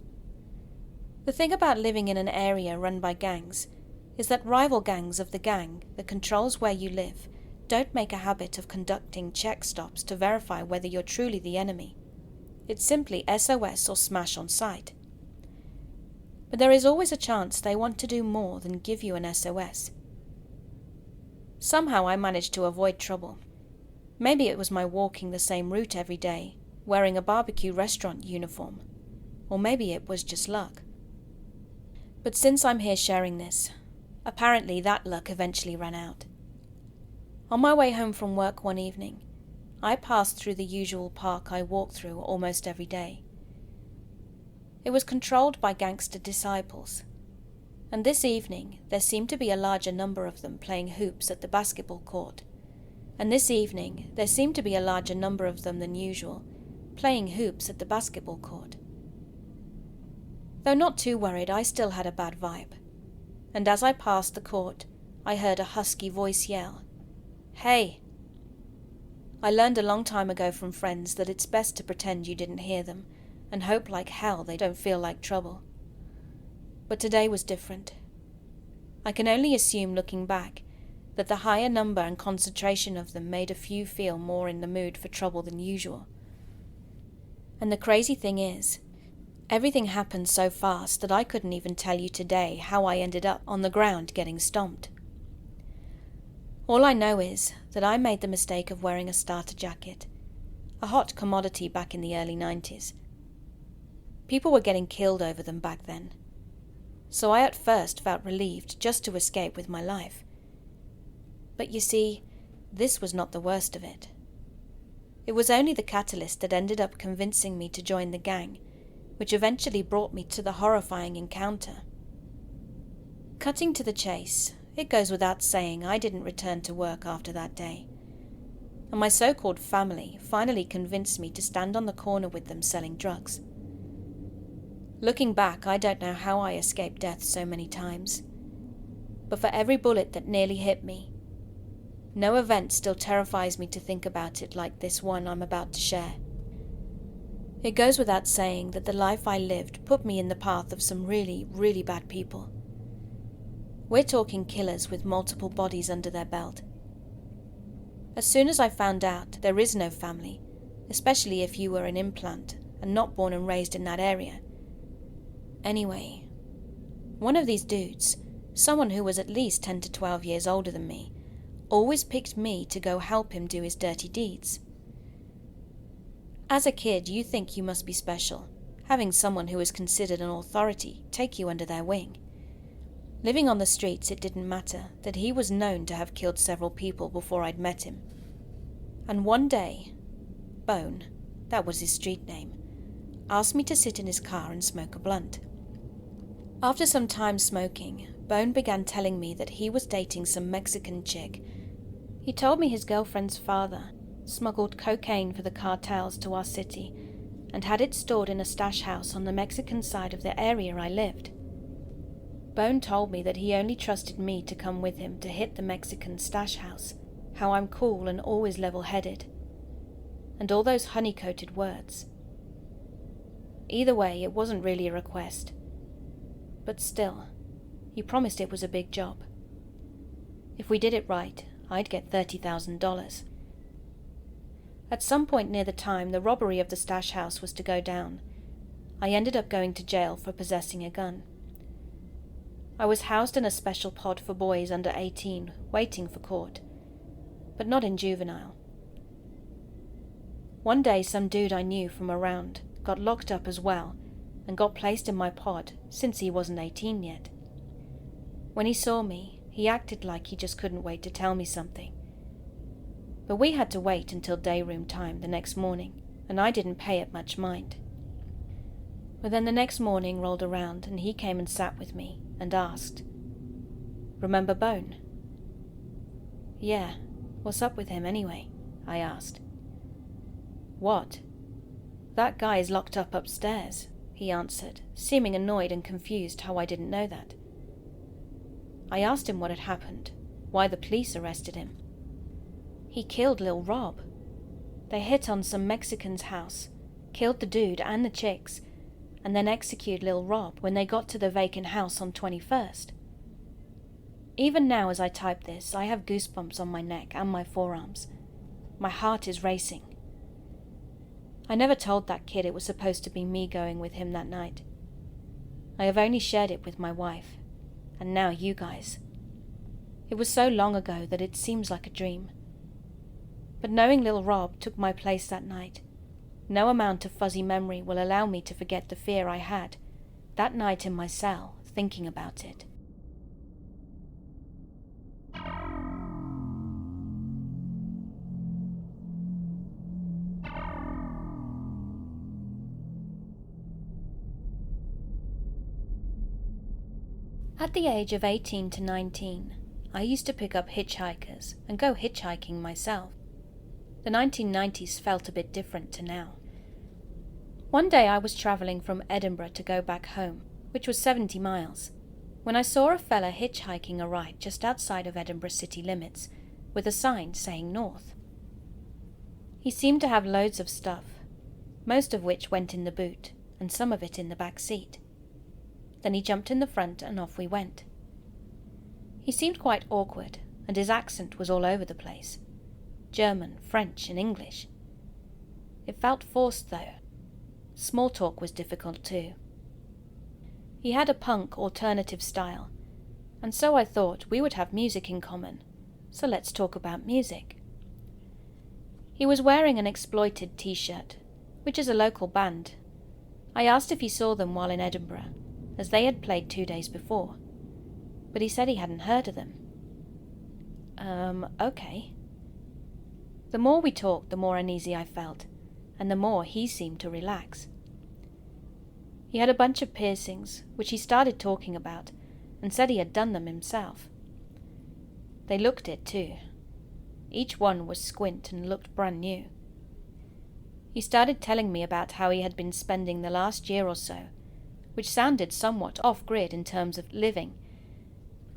A: The thing about living in an area run by gangs is that rival gangs of the gang that controls where you live don't make a habit of conducting check stops to verify whether you're truly the enemy. It's simply SOS or smash on sight. But there is always a chance they want to do more than give you an SOS. Somehow I managed to avoid trouble. Maybe it was my walking the same route every day, wearing a barbecue restaurant uniform. Or maybe it was just luck. But since I'm here sharing this, apparently that luck eventually ran out. On my way home from work one evening, I passed through the usual park I walk through almost every day. It was controlled by gangster disciples, and this evening there seemed to be a larger number of them playing hoops at the basketball court. Though not too worried, I still had a bad vibe, and as I passed the court, I heard a husky voice yell, "Hey!" I learned a long time ago from friends that it's best to pretend you didn't hear them, and hope like hell they don't feel like trouble. But today was different. I can only assume, looking back, that the higher number and concentration of them made a few feel more in the mood for trouble than usual. And the crazy thing is, everything happened so fast that I couldn't even tell you today how I ended up on the ground getting stomped. All I know is that I made the mistake of wearing a starter jacket, a hot commodity back in the early 90s. People were getting killed over them back then, so I at first felt relieved just to escape with my life. But you see, this was not the worst of it. It was only the catalyst that ended up convincing me to join the gang, which eventually brought me to the horrifying encounter. Cutting to the chase, it goes without saying I didn't return to work after that day, and my so-called family finally convinced me to stand on the corner with them selling drugs. Looking back, I don't know how I escaped death so many times, but for every bullet that nearly hit me, no event still terrifies me to think about it like this one I'm about to share. It goes without saying that the life I lived put me in the path of some really, really bad people. We're talking killers with multiple bodies under their belt. As soon as I found out there is no family, especially if you were an implant and not born and raised in that area. Anyway, one of these dudes, someone who was at least 10 to 12 years older than me, always picked me to go help him do his dirty deeds. As a kid, you think you must be special, having someone who is considered an authority take you under their wing. Living on the streets, it didn't matter that he was known to have killed several people before I'd met him. And one day, Bone, that was his street name, asked me to sit in his car and smoke a blunt. After some time smoking, Bone began telling me that he was dating some Mexican chick. He told me his girlfriend's father smuggled cocaine for the cartels to our city and had it stored in a stash house on the Mexican side of the area I lived. Bone told me that he only trusted me to come with him to hit the Mexican stash house, how I'm cool and always level-headed, and all those honey-coated words. Either way, it wasn't really a request. But still, he promised it was a big job. If we did it right, I'd get $30,000. At some point near the time the robbery of the stash house was to go down, I ended up going to jail for possessing a gun. I was housed in a special pod for boys under 18, waiting for court, but not in juvenile. One day some dude I knew from around got locked up as well and got placed in my pod since he wasn't 18 yet. When he saw me, he acted like he just couldn't wait to tell me something. But we had to wait until day room time the next morning, and I didn't pay it much mind. But then the next morning rolled around and he came and sat with me and asked, "Remember Bone?" "Yeah, what's up with him anyway?" I asked. "What? That guy is locked up upstairs," he answered, seeming annoyed and confused how I didn't know that. I asked him what had happened, why the police arrested him. "He killed Lil Rob. They hit on some Mexican's house, killed the dude and the chicks, and then executed Lil Rob when they got to the vacant house on 21st. Even now as I type this, I have goosebumps on my neck and my forearms. My heart is racing. I never told that kid it was supposed to be me going with him that night. I have only shared it with my wife, and now you guys. It was so long ago that it seems like a dream. But knowing Lil Rob took my place that night, no amount of fuzzy memory will allow me to forget the fear I had that night in my cell, thinking about it. At the age of 18 to 19, I used to pick up hitchhikers and go hitchhiking myself. The 1990s felt a bit different to now. One day I was travelling from Edinburgh to go back home, which was 70 miles, when I saw a fella hitchhiking a ride just outside of Edinburgh city limits, with a sign saying north. He seemed to have loads of stuff, most of which went in the boot, and some of it in the back seat. Then he jumped in the front and off we went. He seemed quite awkward, and his accent was all over the place. German, French, and English. It felt forced though. Small talk was difficult too. He had a punk alternative style, and so I thought we would have music in common, so let's talk about music. He was wearing an Exploited t-shirt, which is a local band. I asked if he saw them while in Edinburgh, as they had played 2 days before, but he said he hadn't heard of them. Okay. The more we talked, the more uneasy I felt, and the more he seemed to relax. He had a bunch of piercings, which he started talking about, and said he had done them himself. They looked it too. Each one was squint and looked brand new. He started telling me about how he had been spending the last year or so, which sounded somewhat off-grid in terms of living,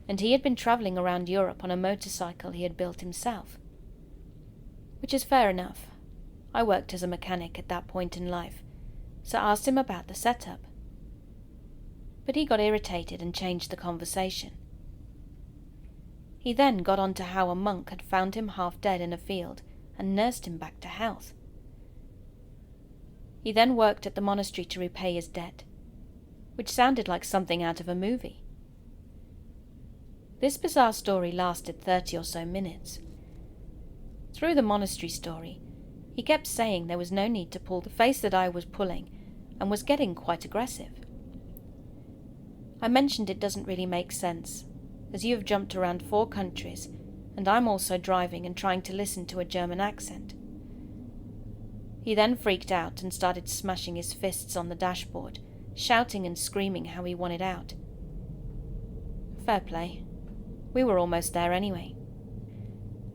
A: and he had been travelling around Europe on a motorcycle he had built himself. Which is fair enough. I worked as a mechanic at that point in life, so I asked him about the setup. But he got irritated and changed the conversation. He then got on to how a monk had found him half dead in a field and nursed him back to health. He then worked at the monastery to repay his debt, which sounded like something out of a movie. This bizarre story lasted 30 or so minutes. Through the monastery story, he kept saying there was no need to pull the face that I was pulling, and was getting quite aggressive. I mentioned it doesn't really make sense, as you have jumped around 4 countries, and I'm also driving and trying to listen to a German accent. He then freaked out and started smashing his fists on the dashboard, shouting and screaming how he wanted out. Fair play. We were almost there anyway.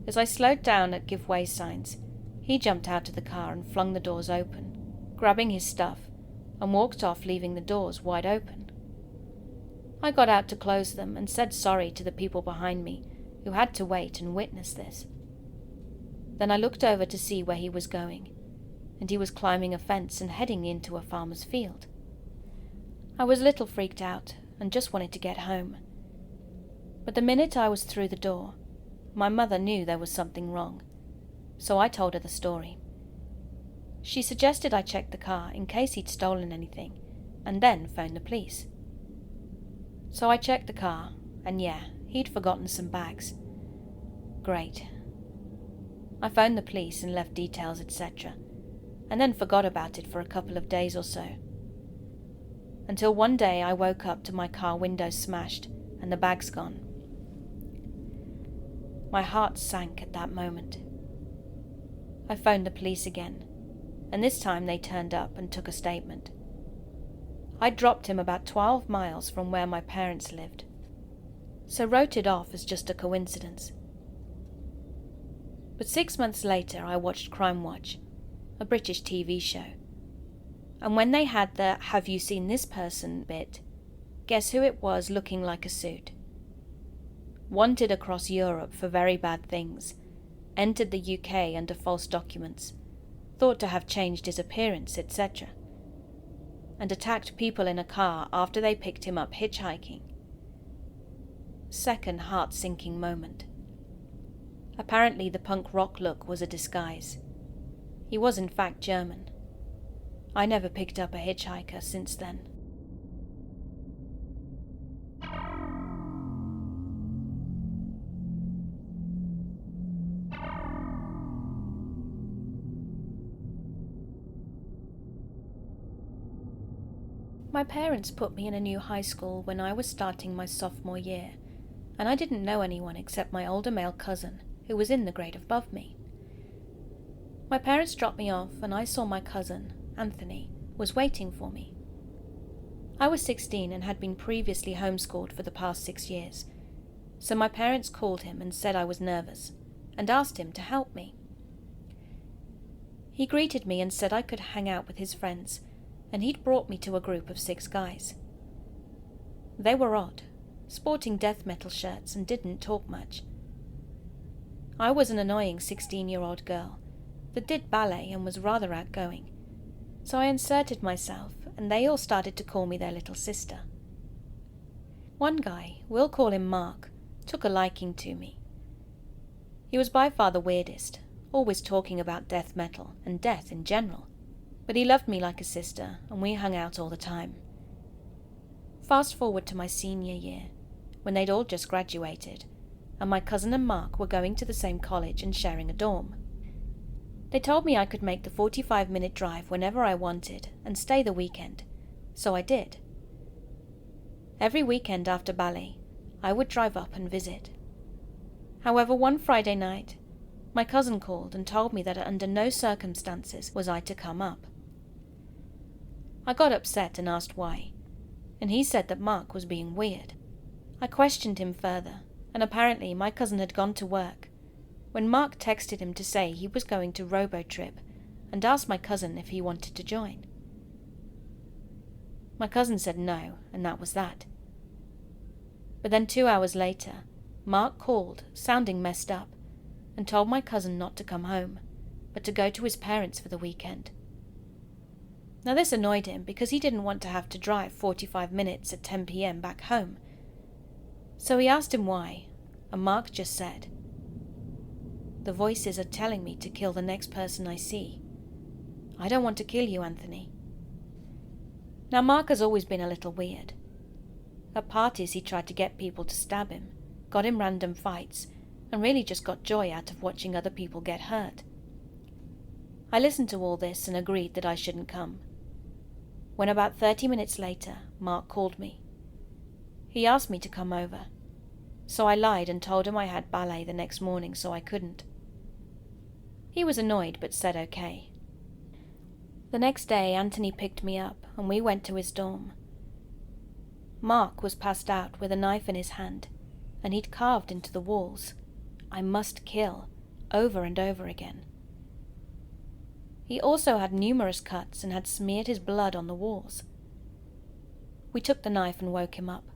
A: As I slowed down at give way signs, he jumped out of the car and flung the doors open, grabbing his stuff, and walked off, leaving the doors wide open. I got out to close them and said sorry to the people behind me who had to wait and witness this. Then I looked over to see where he was going, and he was climbing a fence and heading into a farmer's field. I was a little freaked out and just wanted to get home. But the minute I was through the door, my mother knew there was something wrong, so I told her the story. She suggested I check the car in case he'd stolen anything, and then phone the police. So I checked the car, and yeah, he'd forgotten some bags. Great. I phoned the police and left details, etc., and then forgot about it for a couple of days or so. Until one day I woke up to my car window smashed and the bags gone. My heart sank at that moment. I phoned the police again, and this time they turned up and took a statement. I dropped him about 12 miles from where my parents lived, so wrote it off as just a coincidence. But 6 months later I watched Crime Watch, a British TV show, and when they had the "Have you seen this person" bit, guess who it was looking like a suit? Wanted across Europe for very bad things, entered the UK under false documents, thought to have changed his appearance, etc., and attacked people in a car after they picked him up hitchhiking. Second heart-sinking moment. Apparently the punk rock look was a disguise. He was in fact German. I never picked up a hitchhiker since then. My parents put me in a new high school when I was starting my sophomore year, and I didn't know anyone except my older male cousin, who was in the grade above me. My parents dropped me off, and I saw my cousin, Anthony, was waiting for me. I was 16 and had been previously homeschooled for the past 6 years, so my parents called him and said I was nervous, and asked him to help me. He greeted me and said I could hang out with his friends, and he'd brought me to a group of 6 guys. They were odd, sporting death metal shirts, and didn't talk much. I was an annoying 16-year-old girl that did ballet and was rather outgoing, so I inserted myself, and they all started to call me their little sister. One guy, we'll call him Mark, took a liking to me. He was by far the weirdest, always talking about death metal and death in general, but he loved me like a sister, and we hung out all the time. Fast forward to my senior year, when they'd all just graduated, and my cousin and Mark were going to the same college and sharing a dorm. They told me I could make the 45-minute drive whenever I wanted and stay the weekend, so I did. Every weekend after ballet, I would drive up and visit. However, one Friday night, my cousin called and told me that under no circumstances was I to come up. I got upset and asked why, and he said that Mark was being weird. I questioned him further, and apparently my cousin had gone to work when Mark texted him to say he was going to Robotrip and asked my cousin if he wanted to join. My cousin said no, and that was that. But then 2 hours later, Mark called, sounding messed up, and told my cousin not to come home, but to go to his parents for the weekend. Now this annoyed him because he didn't want to have to drive 45 minutes at 10 p.m. back home. So he asked him why, and Mark just said, "The voices are telling me to kill the next person I see. I don't want to kill you, Anthony." Now Mark has always been a little weird. At parties he tried to get people to stab him, got in random fights, and really just got joy out of watching other people get hurt. I listened to all this and agreed that I shouldn't come. When about 30 minutes later, Mark called me. He asked me to come over, so I lied and told him I had ballet the next morning, so I couldn't. He was annoyed but said okay. The next day, Anthony picked me up and we went to his dorm. Mark was passed out with a knife in his hand, and he'd carved into the walls, "I must kill," over and over again. He also had numerous cuts and had smeared his blood on the walls. We took the knife and woke him up.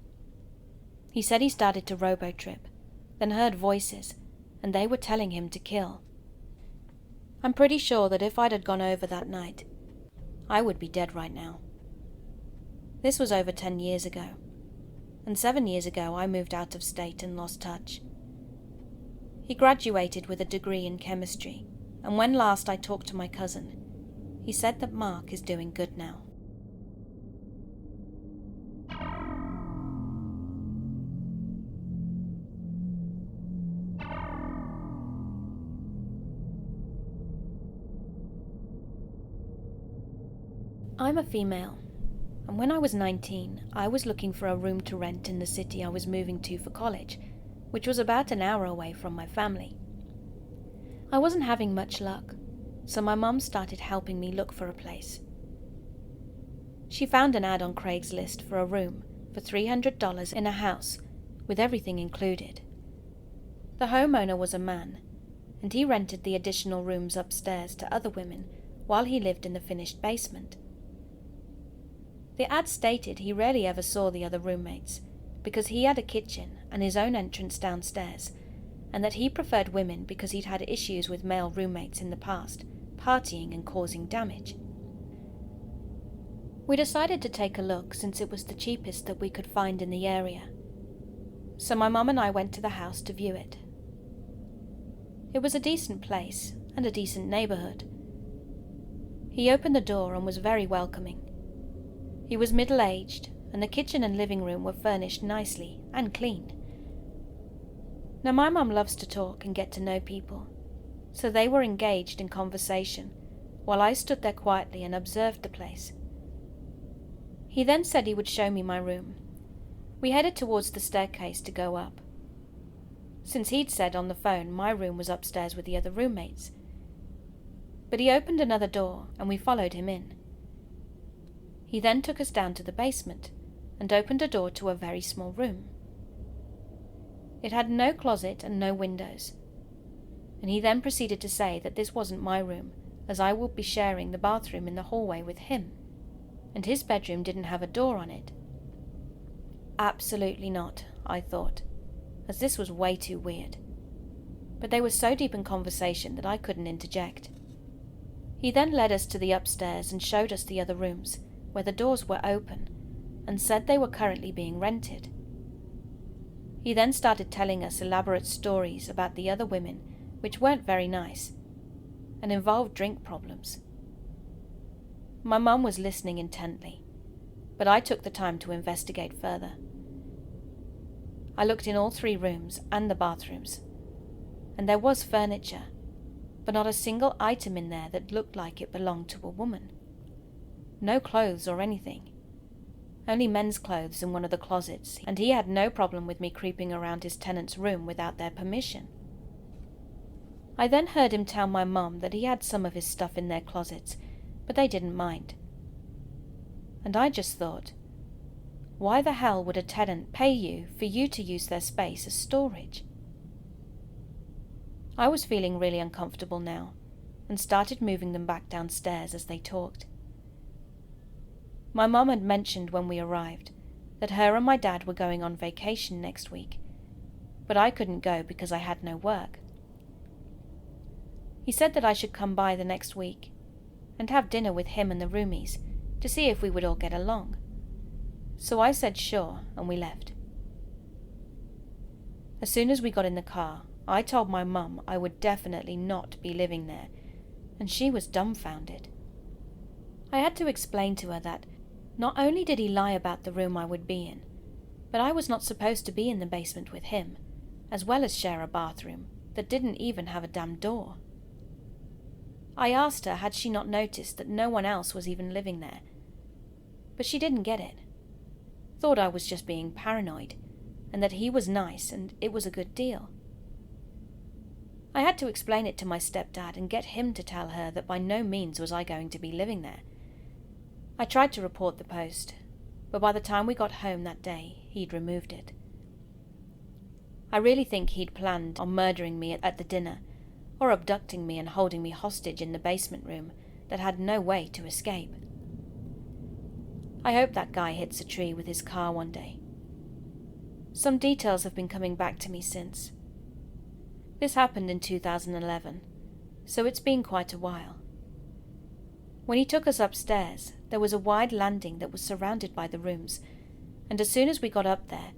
A: He said he started to Robotrip, then heard voices, and they were telling him to kill. I'm pretty sure that if I'd had gone over that night, I would be dead right now. This was over 10 years ago, and 7 years ago I moved out of state and lost touch. He graduated with a degree in chemistry, and when last I talked to my cousin, he said that Mark is doing good now. I'm a female, and when I was 19, I was looking for a room to rent in the city I was moving to for college, which was about an hour away from my family. I wasn't having much luck, so my mum started helping me look for a place. She found an ad on Craiglist for a room for $300 in a house, with everything included. The homeowner was a man, and he rented the additional rooms upstairs to other women while he lived in the finished basement. The ad stated he rarely ever saw the other roommates, because he had a kitchen and his own entrance downstairs, and that he preferred women because he'd had issues with male roommates in the past, partying and causing damage. We decided to take a look since it was the cheapest that we could find in the area, so my mum and I went to the house to view it. It was a decent place and a decent neighbourhood. He opened the door and was very welcoming. He was middle-aged, and the kitchen and living room were furnished nicely and clean. Now my mum loves to talk and get to know people, so they were engaged in conversation while I stood there quietly and observed the place. He then said he would show me my room. We headed towards the staircase to go up. Since he'd said on the phone my room was upstairs with the other roommates. But he opened another door and we followed him in. He then took us down to the basement and opened a door to a very small room. It had no closet and no windows. And he then proceeded to say that this wasn't my room, as I would be sharing the bathroom in the hallway with him, and his bedroom didn't have a door on it. Absolutely not, I thought, as this was way too weird. But they were so deep in conversation that I couldn't interject. He then led us to the upstairs and showed us the other rooms, where the doors were open, and said they were currently being rented. He then started telling us elaborate stories about the other women, which weren't very nice, and involved drink problems. My mum was listening intently, but I took the time to investigate further. I looked in all 3 rooms and the bathrooms, and there was furniture, but not a single item in there that looked like it belonged to a woman. No clothes or anything. Only men's clothes in one of the closets, and he had no problem with me creeping around his tenant's room without their permission. I then heard him tell my mum that he had some of his stuff in their closets, but they didn't mind. And I just thought, why the hell would a tenant pay you for you to use their space as storage? I was feeling really uncomfortable now, and started moving them back downstairs as they talked. My mum had mentioned when we arrived that her and my dad were going on vacation next week, but I couldn't go because I had no work. He said that I should come by the next week and have dinner with him and the roomies to see if we would all get along. So I said sure, and we left. As soon as we got in the car, I told my mum I would definitely not be living there, and she was dumbfounded. I had to explain to her that not only did he lie about the room I would be in, but I was not supposed to be in the basement with him, as well as share a bathroom that didn't even have a damn door. I asked her had she not noticed that no one else was even living there, but she didn't get it. Thought I was just being paranoid, and that he was nice and it was a good deal. I had to explain it to my stepdad and get him to tell her that by no means was I going to be living there. I tried to report the post, but by the time we got home that day, he'd removed it. I really think he'd planned on murdering me at the dinner, or abducting me and holding me hostage in the basement room that had no way to escape. I hope that guy hits a tree with his car one day. Some details have been coming back to me since. This happened in 2011, so it's been quite a while. When he took us upstairs, there was a wide landing that was surrounded by the rooms, and as soon as we got up there,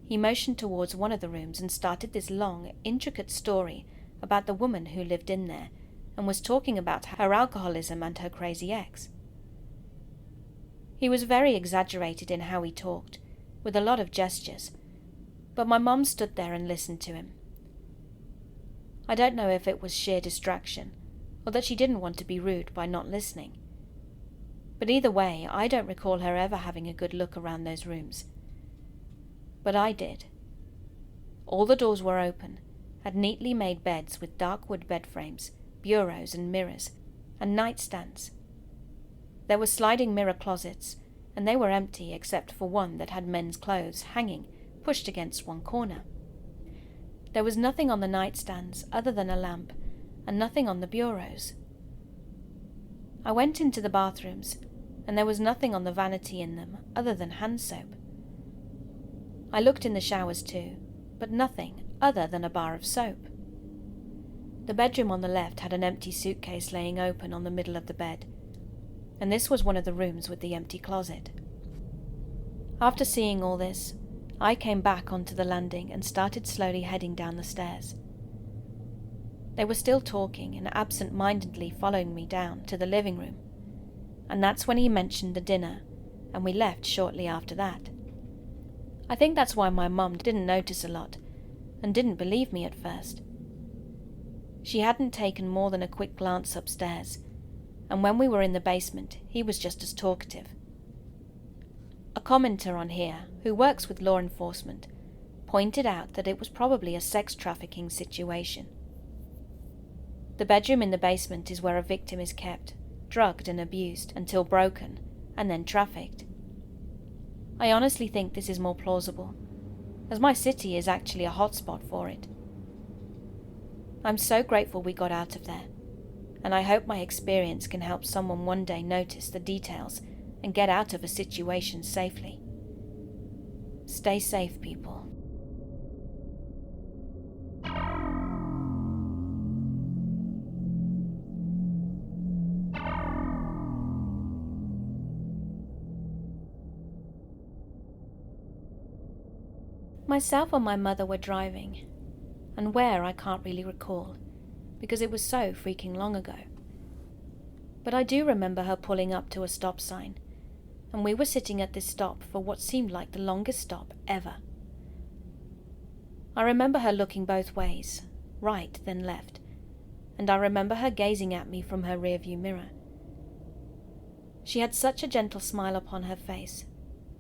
A: he motioned towards one of the rooms and started this long, intricate story about the woman who lived in there, and was talking about her alcoholism and her crazy ex. He was very exaggerated in how he talked, with a lot of gestures, but my mum stood there and listened to him. I don't know if it was sheer distraction, or that she didn't want to be rude by not listening. But either way, I don't recall her ever having a good look around those rooms. But I did. All the doors were open, had neatly made beds with dark wood bed frames, bureaus and mirrors, and nightstands. There were sliding mirror closets, and they were empty except for one that had men's clothes hanging, pushed against one corner. There was nothing on the nightstands other than a lamp, and nothing on the bureaus. I went into the bathrooms, and there was nothing on the vanity in them other than hand soap. I looked in the showers too, but nothing other than a bar of soap. The bedroom on the left had an empty suitcase laying open on the middle of the bed, and this was one of the rooms with the empty closet. After seeing all this, I came back onto the landing and started slowly heading down the stairs. They were still talking and absent-mindedly following me down to the living room, and that's when he mentioned the dinner, and we left shortly after that. I think that's why my mum didn't notice a lot, and didn't believe me at first. She hadn't taken more than a quick glance upstairs, and when we were in the basement, he was just as talkative. commenter on here, who works with law enforcement, pointed out that it was probably a sex trafficking situation. The bedroom in the basement is where a victim is kept, drugged and abused until broken, and then trafficked. I honestly think this is more plausible, as my city is actually a hotspot for it. I'm so grateful we got out of there, and I hope my experience can help someone one day notice the details and get out of a situation safely. Stay safe, people. Myself and my mother were driving, and where I can't really recall, because it was so freaking long ago. But I do remember her pulling up to a stop sign, and we were sitting at this stop for what seemed like the longest stop ever. I remember her looking both ways, right then left, and I remember her gazing at me from her rearview mirror. She had such a gentle smile upon her face,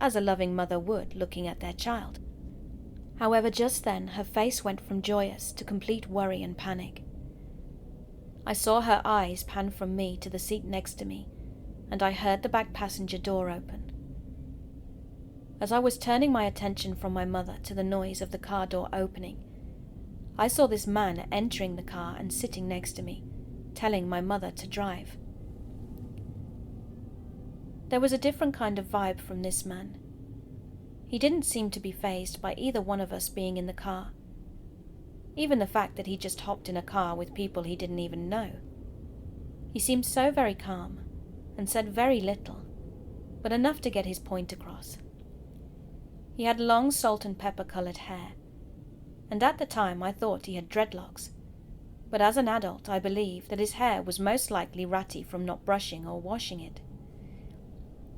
A: as a loving mother would looking at their child. However, just then her face went from joyous to complete worry and panic. I saw her eyes pan from me to the seat next to me, and I heard the back passenger door open. As I was turning my attention from my mother to the noise of the car door opening, I saw this man entering the car and sitting next to me, telling my mother to drive. There was a different kind of vibe from this man. He didn't seem to be fazed by either one of us being in the car. Even the fact that he just hopped in a car with people he didn't even know. He seemed so very calm, and said very little, but enough to get his point across. He had long salt and pepper coloured hair, and at the time I thought he had dreadlocks, but as an adult I believe that his hair was most likely ratty from not brushing or washing it.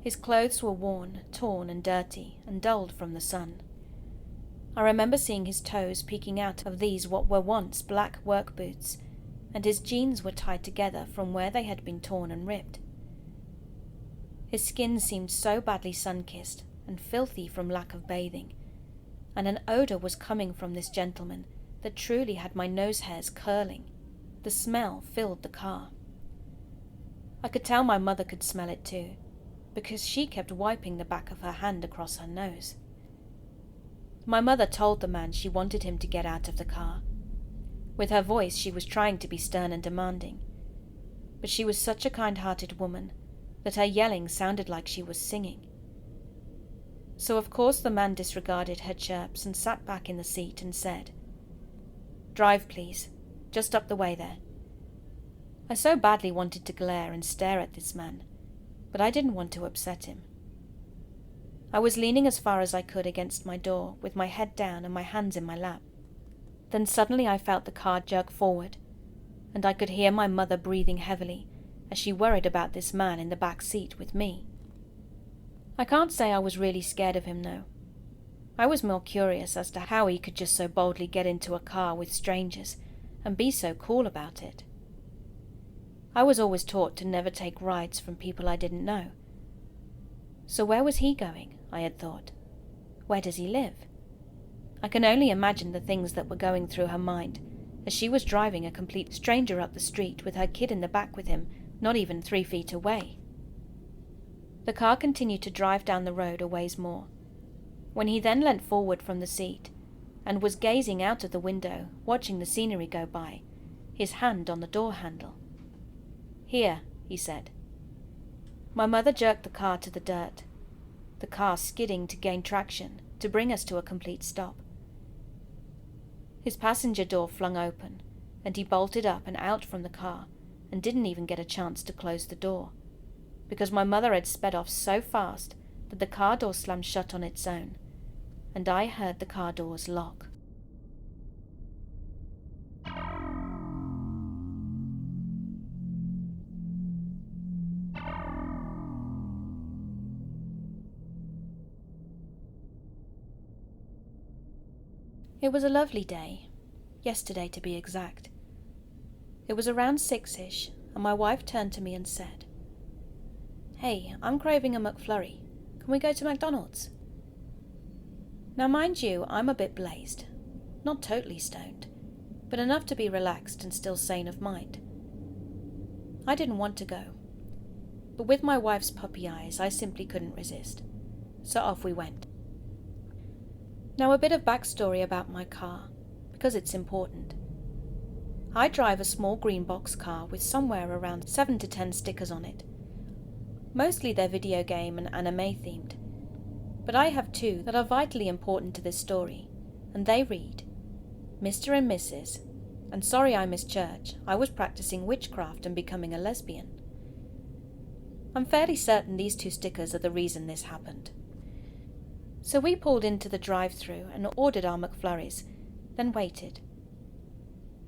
A: His clothes were worn, torn and dirty, and dulled from the sun. I remember seeing his toes peeking out of these what were once black work boots, and his jeans were tied together from where they had been torn and ripped. His skin seemed so badly sun-kissed and filthy from lack of bathing, and an odour was coming from this gentleman that truly had my nose hairs curling. The smell filled the car. I could tell my mother could smell it too, because she kept wiping the back of her hand across her nose. My mother told the man she wanted him to get out of the car. With her voice she was trying to be stern and demanding, but she was such a kind-hearted woman that her yelling sounded like she was singing. So of course the man disregarded her chirps and sat back in the seat and said, "Drive, please, just up the way there." I so badly wanted to glare and stare at this man, but I didn't want to upset him. I was leaning as far as I could against my door, with my head down and my hands in my lap. Then suddenly I felt the car jerk forward, and I could hear my mother breathing heavily as she worried about this man in the back seat with me. I can't say I was really scared of him, though. I was more curious as to how he could just so boldly get into a car with strangers and be so cool about it. I was always taught to never take rides from people I didn't know. So where was he going, I had thought. Where does he live? I can only imagine the things that were going through her mind as she was driving a complete stranger up the street with her kid in the back with him, not even 3 feet away. The car continued to drive down the road a ways more, when he then leant forward from the seat and was gazing out of the window, watching the scenery go by, his hand on the door handle. "Here," he said. My mother jerked the car to the dirt, the car skidding to gain traction to bring us to a complete stop. His passenger door flung open, and he bolted up and out from the car and didn't even get a chance to close the door, because my mother had sped off so fast that the car door slammed shut on its own, and I heard the car doors lock. It was a lovely day, yesterday to be exact. It was around 6-ish, and my wife turned to me and said, "Hey, I'm craving a McFlurry. Can Can we go to McDonald's? Now mind you, I'm a bit blazed. Not totally stoned, but enough to be relaxed and still sane of mind. I didn't want to go, but with my wife's puppy eyes, I simply couldn't resist. So off we went. Now a bit of backstory about my car, because it's important. I drive a small green box car with somewhere around 7 to 10 stickers on it. Mostly they're video game and anime themed, but I have two that are vitally important to this story, and they read, Mr. and Mrs. and sorry I missed church, I was practicing witchcraft and becoming a lesbian. I'm fairly certain these two stickers are the reason this happened. So we pulled into the drive-thru and ordered our McFlurries, then waited.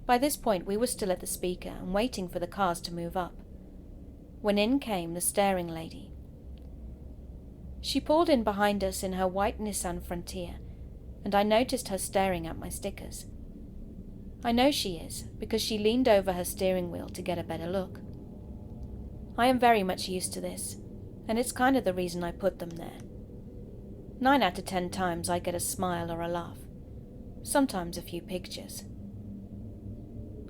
A: By this point we were still at the speaker and waiting for the cars to move up, when in came the staring lady. She pulled in behind us in her white Nissan Frontier, and I noticed her staring at my stickers. I know she is, because she leaned over her steering wheel to get a better look. I am very much used to this, and it's kind of the reason I put them there. 9 out of 10 times I get a smile or a laugh, sometimes a few pictures.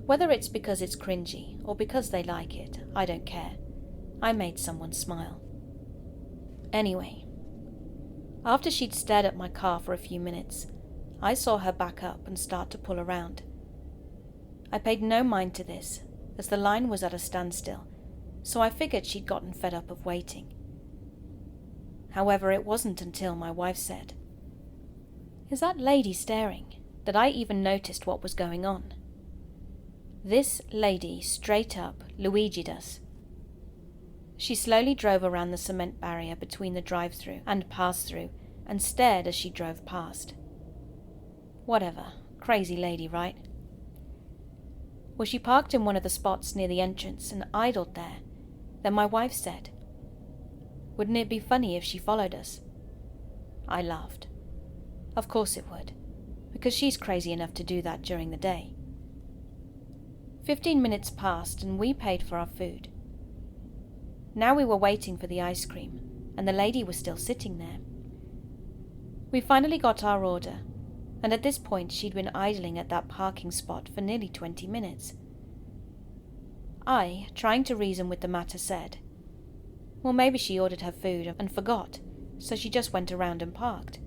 A: Whether it's because it's cringy or because they like it, I don't care. I made someone smile. Anyway, after she'd stared at my car for a few minutes, I saw her back up and start to pull around. I paid no mind to this, as the line was at a standstill, so I figured she'd gotten fed up of waiting. However, it wasn't until my wife said, "Is that lady staring?" that I even noticed what was going on. This lady straight up Luigi'd us. She slowly drove around the cement barrier between the drive-thru and pass-through and stared as she drove past. Whatever, crazy lady, right? Well, she parked in one of the spots near the entrance and idled there. Then my wife said, "Wouldn't it be funny if she followed us?" I laughed. Of course it would, because she's crazy enough to do that during the day. 15 minutes passed and we paid for our food. Now we were waiting for the ice cream, and the lady was still sitting there. We finally got our order, and at this point she'd been idling at that parking spot for nearly 20 minutes. I, trying to reason with the matter, said, well, maybe she ordered her food and forgot, so she just went around and parked.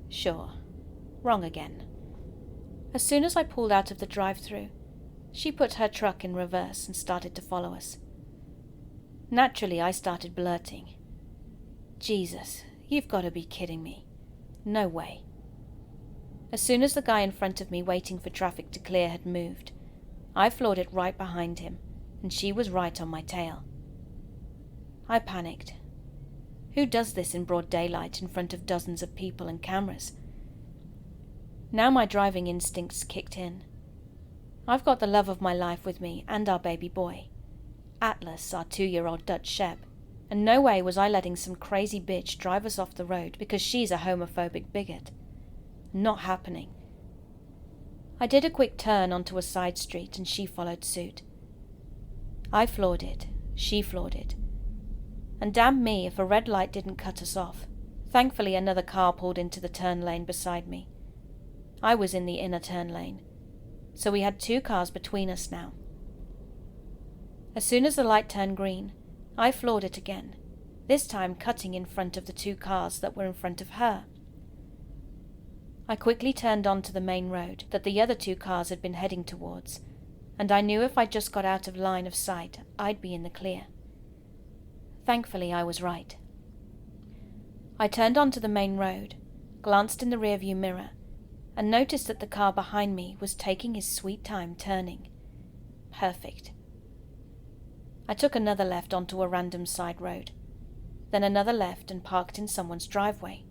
A: Sure, wrong again. As soon as I pulled out of the drive-thru, she put her truck in reverse and started to follow us. Naturally, I started blurting, "Jesus, you've got to be kidding me. No way." As soon as the guy in front of me waiting for traffic to clear had moved, I floored it right behind him, and she was right on my tail. I panicked. Who does this in broad daylight in front of dozens of people and cameras? Now my driving instincts kicked in. I've got the love of my life with me and our baby boy, Atlas, our 2-year-old Dutch Shep, and no way was I letting some crazy bitch drive us off the road because she's a homophobic bigot. Not happening. I did a quick turn onto a side street and she followed suit. I floored it, she floored it. And damn me if a red light didn't cut us off. Thankfully another car pulled into the turn lane beside me. I was in the inner turn lane, so we had 2 cars between us now. As soon as the light turned green, I floored it again, this time cutting in front of the 2 cars that were in front of her. I quickly turned onto the main road that the other 2 cars had been heading towards, and I knew if I just got out of line of sight, I'd be in the clear. Thankfully, I was right. I turned onto the main road, glanced in the rearview mirror, and noticed that the car behind me was taking his sweet time turning. Perfect. I took another left onto a random side road, then another left and parked in someone's driveway.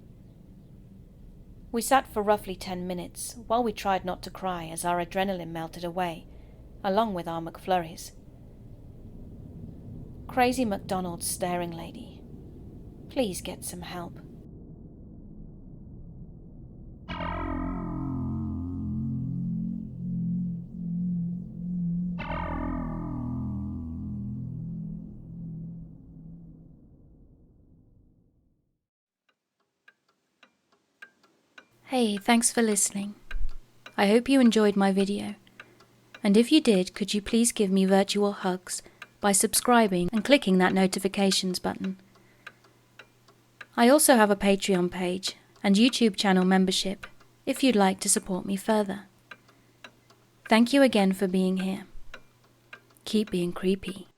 A: We sat for roughly 10 minutes while we tried not to cry as our adrenaline melted away, along with our McFlurries. Crazy McDonald's staring lady. Please get some help. Hey, thanks for listening. I hope you enjoyed my video. And if you did, could you please give me virtual hugs by subscribing and clicking that notifications button. I also have a Patreon page and YouTube channel membership if you'd like to support me further. Thank you again for being here. Keep being creepy.